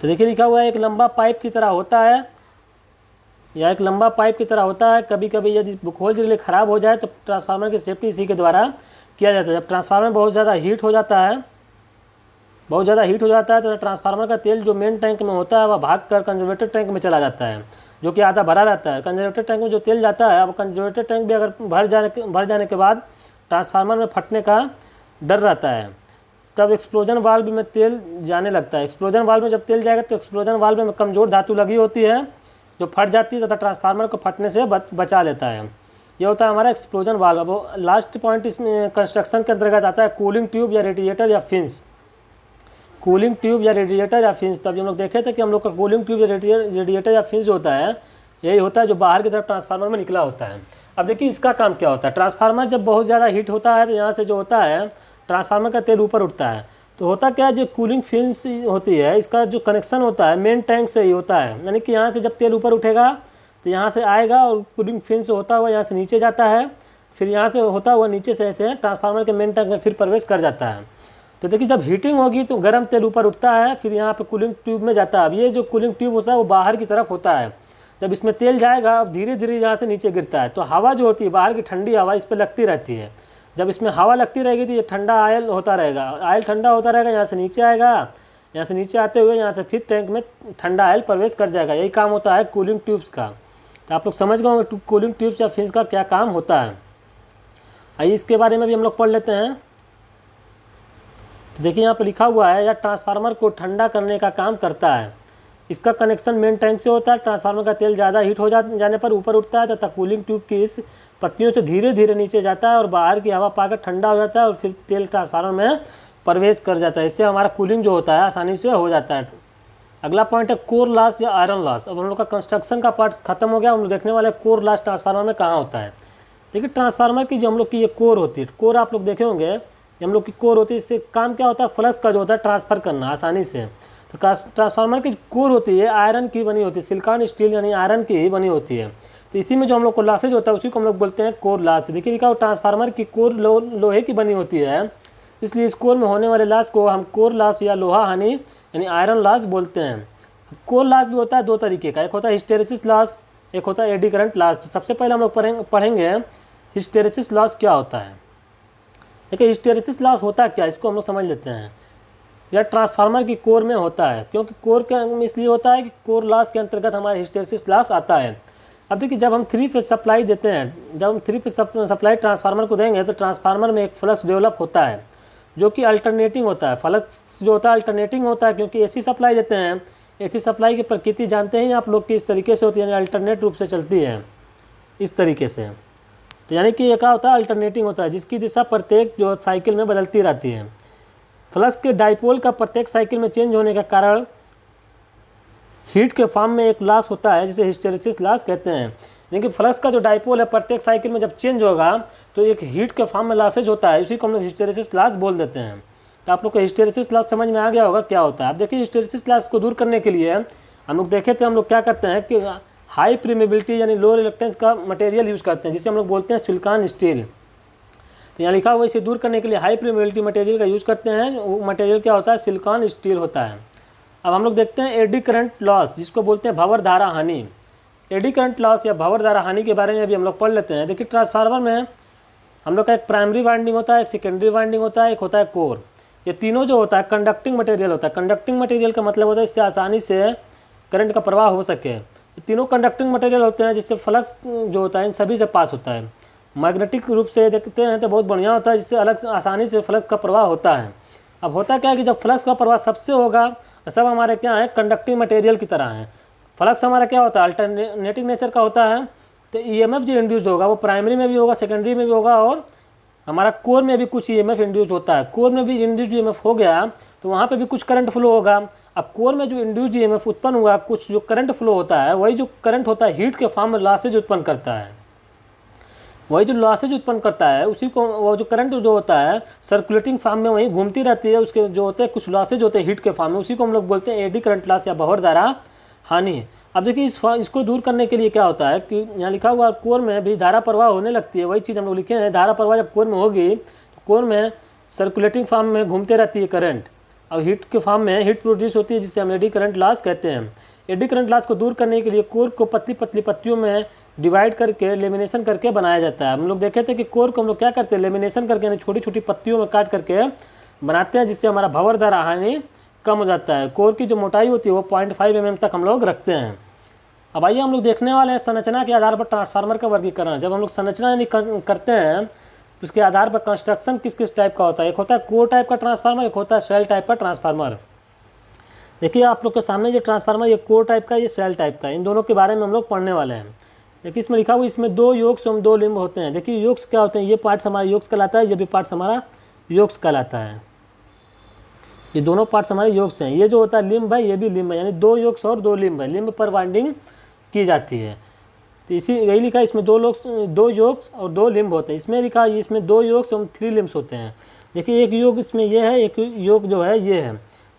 तो देखिए लिखा हुआ है एक लंबा पाइप की तरह होता है, या एक लंबा पाइप की तरह होता है। कभी कभी यदि बुक होल्स रिले खराब हो जाए तो ट्रांसफार्मर की सेफ्टी इसी के द्वारा किया जाता है। जब ट्रांसफार्मर बहुत ज़्यादा हीट हो जाता है, तो ट्रांसफार्मर का तेल जो मेन टैंक में होता है वह भागकर कंजर्वेटर टैंक में चला जाता है, जो कि आधा भरा रहता है। कंजर्वेटर टैंक में जो तेल जाता है, अब कंजर्वेटर टैंक भी अगर भर जाने के बाद ट्रांसफार्मर में फटने का डर रहता है, तब एक्सप्लोजन वाल्व में तेल जाने लगता है। एक्सप्लोजन वाल्व में जब तेल जाएगा तो एक्सप्लोजन वाल्व में कमज़ोर धातु लगी होती है जो फट जाती है तथा ट्रांसफार्मर को फटने से बचा लेता है। ये होता है हमारा एक्सप्लोजन वाल्व। अब लास्ट पॉइंट इसमें कंस्ट्रक्शन के अंतर्गत आता है कूलिंग ट्यूब या रेडिएटर या फिंस। कूलिंग ट्यूब या रेडिएटर या फिंस, तब हम लोग देखे थे कि हम लोग का कूलिंग ट्यूब या रेडिएटर या फिंस जो होता है यही होता है जो बाहर की तरफ ट्रांसफार्मर में निकला होता है। अब देखिए इसका काम क्या होता है। ट्रांसफार्मर जब बहुत ज़्यादा हीट होता है तो यहाँ से जो होता है ट्रांसफार्मर का तेल ऊपर उठता है, तो होता क्या है, जो कूलिंग फिन्स होती है इसका जो कनेक्शन होता है मेन टैंक से ही होता है। यानी कि यहाँ से जब तेल ऊपर उठेगा तो यहाँ से आएगा और कूलिंग फिन से होता हुआ यहाँ से नीचे जाता है, फिर यहाँ से होता हुआ नीचे से ऐसे ट्रांसफार्मर के मेन टैंक में फिर प्रवेश कर जाता है। तो देखिए जब हीटिंग होगी तो गर्म तेल ऊपर उठता है, फिर यहाँ पे कूलिंग ट्यूब में जाता है। अब ये जो कूलिंग ट्यूब होता है वो बाहर की तरफ होता है। जब इसमें तेल जाएगा अब धीरे धीरे यहाँ से नीचे गिरता है, तो हवा जो होती है बाहर की ठंडी हवा इस पर लगती रहती है। जब इसमें हवा लगती रहेगी तो ये ठंडा आयल होता रहेगा, आयल ठंडा होता रहेगा, यहाँ से नीचे आएगा, यहाँ से नीचे आते हुए यहाँ से फिर टैंक में ठंडा आयल प्रवेश कर जाएगा। यही काम होता है कूलिंग ट्यूब्स का। तो आप लोग समझ गए होंगे कूलिंग ट्यूब्स या फिन्स का क्या काम होता है। आइए इसके बारे में भी हम लोग पढ़ लेते हैं। तो देखिए यहाँ पर लिखा हुआ है, यह ट्रांसफार्मर को ठंडा करने का काम करता है। इसका कनेक्शन मेन टैंक से होता है। ट्रांसफार्मर का तेल ज़्यादा हीट हो जाने पर ऊपर उठता है तथा कूलिंग ट्यूब की इस पत्तियों से धीरे धीरे नीचे जाता है और बाहर की हवा पाकर ठंडा हो जाता है और फिर तेल ट्रांसफार्मर में प्रवेश कर जाता है। इससे हमारा कूलिंग जो होता है आसानी से हो जाता है। अगला पॉइंट है कोर लॉस या आयरन लॉस। अब हम लोग का कंस्ट्रक्शन का पार्ट खत्म हो गया। हम लोग देखने वाले कोर लॉस ट्रांसफार्मर में कहाँ होता है। देखिए ट्रांसफार्मर की जो हम लोग की ये कोर होती है, कोर आप लोग देखे होंगे, हम लोग की कोर होती है। इससे काम क्या होता है, फ्लक्स का जो होता है ट्रांसफ़र करना आसानी से। तो ट्रांसफार्मर की कोर होती है आयरन की बनी होती है, सिलिकॉन स्टील यानी आयरन की ही बनी होती है। तो इसी में जो हम लोग को लॉसेज होता है उसी को हम लोग बोलते हैं कोर लॉस। देखिए लिखा हो ट्रांसफार्मर की कोर लोहे की बनी होती है, इसलिए इस कोर में होने वाले लॉस को हम कोर लॉस या लोहा हानि यानी आयरन लॉस बोलते हैं। कोर लॉस भी होता है दो तरीके का, एक होता है हिस्टेरेसिस लॉस, एक होता है एडी करंट लॉस। तो सबसे पहले हम लोग पढ़ेंगे हिस्टेरेसिस लॉस क्या होता है। देखिए हिस्टेरेसिस लॉस होता क्या है, इसको हम लोग समझ लेते हैं। यह ट्रांसफार्मर की कोर में होता है, क्योंकि कोर के इसलिए होता है कि कोर लॉस के अंतर्गत हमारा हिस्टेरेसिस लॉस आता है। अब देखिए जब हम 3 फेज सप्लाई देते हैं, जब हम 3 फेज सप्लाई ट्रांसफार्मर को देंगे तो ट्रांसफार्मर में एक फ्लक्स डेवलप होता है जो कि अल्टरनेटिंग होता है। फ्लक्स जो होता है अल्टरनेटिंग होता है, क्योंकि एसी सप्लाई देते हैं। एसी सप्लाई की प्रकृति जानते हैं आप लोग कि इस तरीके से होती है, यानी अल्टरनेट रूप से चलती है इस तरीके से। तो यानी कि ये क्या होता है, अल्टरनेटिंग होता है, जिसकी दिशा प्रत्येक जो साइकिल में बदलती रहती है। फ्लक्स के डाइपोल का प्रत्येक साइकिल में चेंज होने के कारण हीट के फॉर्म में एक लॉस होता है, जिसे हिस्टेरेसिस लॉस कहते हैं। यानी कि फ्लक्स का जो डाइपोल है प्रत्येक साइकिल में जब चेंज होगा तो एक हीट के फॉर्म में लॉसेज होता है, इसी को हम लोग हिस्टेरेसिस लॉस बोल देते हैं। तो आप लोग को हिस्टेरेसिस लॉस समझ में आ गया होगा क्या होता है। अब देखिए हिस्टेरेसिस लॉस को दूर करने के लिए हम लोग देखे थे, हम लोग क्या करते हैं कि हाई प्रीमेबिलिटी यानी लो रिलक्टेंस का मटेरियल यूज़ करते हैं, जिसे हम लोग बोलते हैं सिलिकॉन स्टील। तो यहाँ लिखा हुआ इसे दूर करने के लिए हाई प्रीमेबिलिटी मटेरियल का यूज़ करते हैं। वो मटेरियल क्या होता है, सिलिकॉन स्टील होता है। अब हम लोग देखते हैं एडी करंट लॉस, जिसको बोलते हैं भंवर धारा हानि। एडी करंट लॉस या भंवर धारा हानि के बारे में भी हम लोग पढ़ लेते हैं। देखिए ट्रांसफार्मर में हम लोग का एक प्राइमरी वाइंडिंग होता है, एक सेकेंडरी वाइंडिंग होता है, एक होता है कोर। ये तीनों जो होता है कंडक्टिंग मटेरियल होता है। कंडक्टिंग मटेरियल का मतलब होता है इससे आसानी से करंट का प्रवाह हो सके। ये तीनों कंडक्टिंग मटेरियल होते हैं, जिससे फ्लक्स जो होता है इन सभी से पास होता है। मैग्नेटिक रूप से देखते हैं तो बहुत बढ़िया होता है, जिससे अलग आसानी से फ्लक्स का प्रवाह होता है। अब होता क्या है कि जब फ्लक्स का प्रवाह सबसे होगा तो सब हमारे क्या है, कंडक्टिंग मटेरियल की तरह हैं। फ्लक्स हमारा क्या होता है, अल्टरनेटिंग नेचर का होता है। तो ईएमएफ जो इंड्यूस होगा वो प्राइमरी में भी होगा, सेकेंडरी में भी होगा, और हमारा कोर में भी कुछ ईएमएफ इंड्यूस होता है। कोर में भी इंड्यूस ईएमएफ हो गया तो वहाँ पे भी कुछ करंट फ्लो होगा। अब कोर में जो इंड्यूस ईएमएफ उत्पन्न हुआ, कुछ जो करंट फ्लो होता है, वही जो करंट होता है हीट के फॉर्म में लॉसेज उत्पन्न करता है। वही जो लॉसेज उत्पन्न करता है उसी को, वो जो करंट जो होता है सर्कुलेटिंग फॉर्म में वहीं घूमती रहती है, उसके जो होते हैं कुछ लॉसेज होते हैं हीट के फॉर्म में, उसी को हम लोग बोलते हैं एडी करंट लॉस या भंवर धारा हानि। अब देखिए इसको दूर करने के लिए क्या होता है कि यहाँ लिखा हुआ कोर में भी धारा प्रवाह होने लगती है। वही चीज़ हम लोग लिखे हैं, धारा प्रवाह जब कोर में होगी तो कोर में सर्कुलेटिंग फॉर्म में घूमते रहती है करंट, और हीट के फॉर्म में हीट प्रोड्यूस होती है, जिससे हम एडी करंट लॉस कहते हैं। एडी करंट लॉस को दूर करने के लिए कोर को पतली पतली पत्तियों में डिवाइड करके लेमिनेशन करके बनाया जाता है। हम लोग देखे थे कि कोर को हम लोग क्या करते हैं, लेमिनेशन करके यानी छोटी छोटी पत्तियों में काट करके बनाते हैं, जिससे हमारा भंवर धारा हानि कम हो जाता है। कोर की जो मोटाई होती है वो 0.5 mm तक हम लोग रखते हैं। अब आइए हम लोग देखने वाले हैं संरचना के आधार पर ट्रांसफार्मर का वर्गीकरण। जब हम लोग संरचना यानी करते हैं तो उसके आधार पर कंस्ट्रक्शन किस किस टाइप का होता है। एक होता है कोर टाइप का ट्रांसफार्मर, एक होता है शेल टाइप का ट्रांसफार्मर। देखिए आप लोग के सामने जो ट्रांसफार्मर ये कोर टाइप का, ये शेल टाइप का, इन दोनों के बारे में हम लोग पढ़ने वाले हैं। देखिए इसमें लिखा हुआ इसमें 2 योक्स एवं 2 लिम्ब होते हैं। देखिए योक्स क्या होते हैं, ये पार्ट्स हमारा योक्स कहलाता है, ये भी पार्ट्स हमारा योक्स कहलाता है। ये दोनों पार्ट्स हमारे योक्स हैं। ये जो होता है लिम्ब है, ये भी लिम्ब है, यानी 2 योक्स और 2 लिम्ब है। लिम्ब पर वाइंडिंग की जाती है। तो इसी यही लिखा है इसमें 2 योक्स और 2 लिम्ब होते हैं। इसमें लिखा है इसमें 2 योक्स एवं 3 लिम्ब्स होते हैं। देखिए एक योग इसमें ये है, एक योग जो है ये है।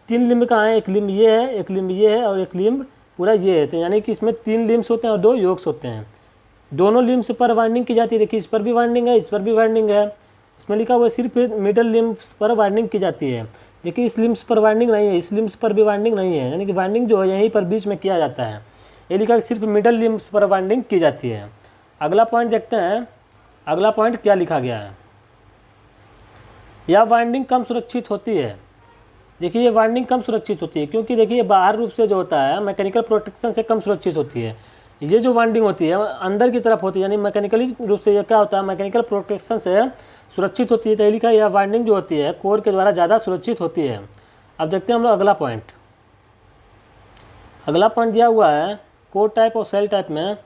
3 लिम्ब कहाँ है, एक लिम्ब ये है, एक लिम्ब ये है और एक लिम्ब पूरा ये है, तो यानी कि इसमें 3 लिम्स होते हैं और 2 योक्स होते हैं। दोनों लिम्स पर वाइंडिंग की जाती है। देखिए इस पर भी वाइंडिंग है, इस पर भी वाइंडिंग है। इसमें लिखा हुआ है सिर्फ मिडल लिम्स पर वाइंडिंग की जाती है। देखिए इस लिम्स पर वाइंडिंग नहीं है, इस लिम्स पर भी वाइंडिंग नहीं है, यानी कि वाइंडिंग जो है यहीं पर बीच में किया जाता है। ये लिखा है सिर्फ मिडल लिम्स पर वाइंडिंग की जाती है। अगला पॉइंट देखते हैं, अगला पॉइंट क्या लिखा गया है। यह वाइंडिंग कम सुरक्षित होती है। देखिए ये वाइंडिंग कम सुरक्षित होती है क्योंकि देखिए बाहर रूप से जो होता है मैकेनिकल प्रोटेक्शन से कम सुरक्षित होती है। ये जो वाइंडिंग होती है अंदर की तरफ होती है, यानी मैकेनिकली रूप से ये क्या होता है, मैकेनिकल प्रोटेक्शन से सुरक्षित होती है। तो ये लिखा है यह वाइंडिंग जो होती है कोर के द्वारा ज़्यादा सुरक्षित होती है। अब देखते हैं हम लोग अगला पॉइंट। अगला पॉइंट दिया हुआ है कोर टाइप और सेल टाइप में।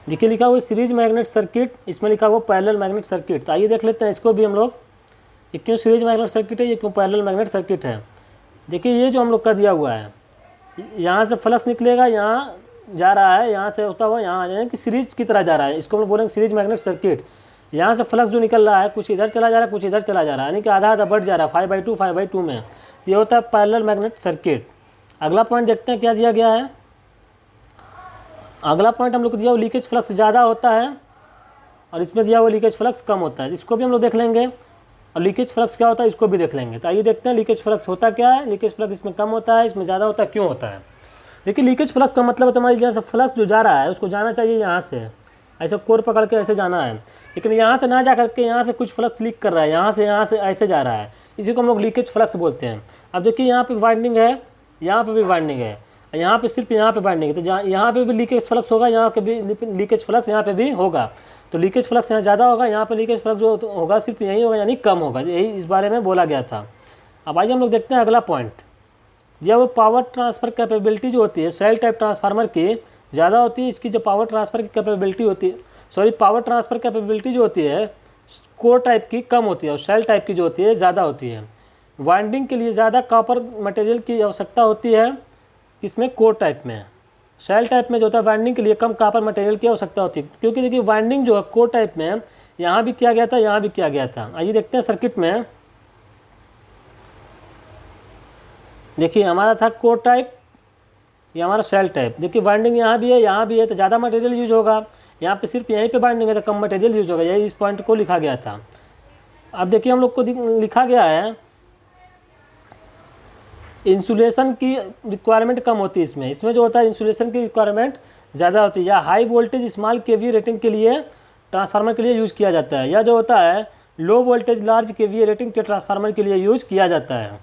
देखिए लिखा हुआ सीरीज मैग्नेट सर्किट, इसमें लिखा हुआ पैरेलल मैग्नेट सर्किट। तो आइए देख लेते हैं इसको भी हम लोग, ये क्यों सीरीज मैग्नेट सर्किट है, ये क्यों पैरेलल मैग्नेट सर्किट है। देखिए ये जो हम लोग का दिया हुआ है, यहाँ से फ्लक्स निकलेगा, यहाँ जा रहा है, यहाँ से होता हुआ यहाँ आ जाए कि सीरीज की तरह जा रहा है, इसको हम लोग बोलेंगे सीरीज मैग्नेट सर्किट। यहाँ से फ्लक्स जो निकल रहा है कुछ इधर चला जा रहा है, कुछ इधर चला जा रहा है, यानी कि आधा आधा बढ़ जा रहा है 5/2 5/2 में। ये होता है पैरेलल मैग्नेट सर्किट। अगला पॉइंट देखते हैं क्या दिया गया है। अगला पॉइंट हम लोग को दिया हुआ लीकेज फ्लक्स ज़्यादा होता है और इसमें दिया हुआ लीकेज फ्लक्स कम होता है। इसको भी हम लोग देख लेंगे और लीकेज फ्लक्स क्या होता है इसको भी देख लेंगे। तो आइए देखते हैं लीकेज फ्लक्स होता क्या है। लीकेज फ्लक्स इसमें कम होता है, इसमें ज़्यादा होता है, क्यों होता है। देखिए लीकेज फ्लक्स का मतलब है हमारे यहाँ से फ्लक्स जो जा रहा है उसको जाना चाहिए यहाँ से, ऐसे कोर पकड़ के ऐसे जाना है, लेकिन यहाँ से ना जा करके यहाँ से कुछ फ्लक्स लीक कर रहा है, यहाँ से ऐसे जा रहा है, इसी को हम लोग लीकेज फ्लक्स बोलते हैं। अब देखिए यहाँ पे वाइंडिंग है, यहाँ पे भी वाइंडिंग है, यहाँ पे सिर्फ यहाँ पे वाइंडिंग है, तो यहाँ पे भी लीकेज फ्लक्स होगा, यहाँ पे भी लीकेज फ्लक्स यहाँ पे भी होगा। तो लीकेज फ्लक्स यहाँ ज़्यादा होगा, यहाँ पे लीकेज फ्लक्स जो होगा सिर्फ यही होगा, यानी कम होगा। यही इस बारे में बोला गया था। अब आइए हम लोग देखते हैं अगला पॉइंट। जब पावर ट्रांसफ़र कैपेबिलिटी जो होती है सेल टाइप ट्रांसफार्मर की ज़्यादा होती है, इसकी जो पावर ट्रांसफ़र की कैपेबिलिटी होती है, पावर ट्रांसफ़र कैपेबिलिटी जो होती है कोर टाइप की कम होती है और सेल टाइप की जो होती है ज़्यादा होती है। वाइंडिंग के लिए ज़्यादा कॉपर मटेरियल की आवश्यकता होती है, इसमें कोर टाइप में। सेल टाइप में जो होता है वाइंडिंग के लिए कम कॉपर मटेरियल की आवश्यकता होती है, क्योंकि देखिए वाइंडिंग जो है कोर टाइप में यहाँ भी किया गया था, यहाँ भी किया गया था। आइए देखते हैं सर्किट में। देखिए हमारा था कोर टाइप, ये हमारा सेल टाइप। देखिए वाइंडिंग यहाँ भी है, यहाँ भी है, तो ज़्यादा मटेरियल यूज होगा। यहाँ पे सिर्फ यहीं पे वाइंडिंग है तो कम मटेरियल यूज होगा, यही इस पॉइंट को लिखा गया था। अब देखिए हम लोग को लिखा गया है इंसुलेशन की रिक्वायरमेंट कम होती है इसमें जो होता है इंसुलेशन की रिक्वायरमेंट ज़्यादा होती है, या हाई वोल्टेज स्मॉल केवी रेटिंग के लिए ट्रांसफार्मर के लिए यूज़ किया जाता है, या जो होता है लो वोल्टेज लार्ज केवी रेटिंग के ट्रांसफार्मर के लिए यूज़ किया जाता है।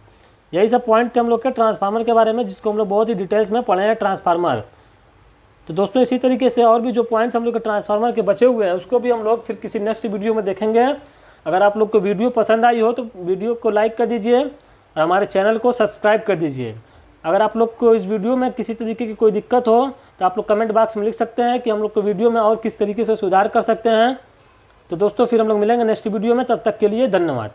यही सब पॉइंट थे हम लोग के ट्रांसफार्मर के बारे में, जिसको हम लोग बहुत ही डिटेल्स में पढ़े हैं ट्रांसफार्मर। तो दोस्तों इसी तरीके से और भी जो पॉइंट्स हम लोग के ट्रांसफार्मर के बचे हुए हैं उसको भी हम लोग फिर किसी नेक्स्ट वीडियो में देखेंगे। अगर आप लोग को वीडियो पसंद आई हो तो वीडियो को लाइक कर दीजिए और हमारे चैनल को सब्सक्राइब कर दीजिए। अगर आप लोग को इस वीडियो में किसी तरीके की कोई दिक्कत हो तो आप लोग कमेंट बॉक्स में लिख सकते हैं कि हम लोग को वीडियो में और किस तरीके से सुधार कर सकते हैं। तो दोस्तों फिर हम लोग मिलेंगे नेक्स्ट वीडियो में, तब तक के लिए धन्यवाद।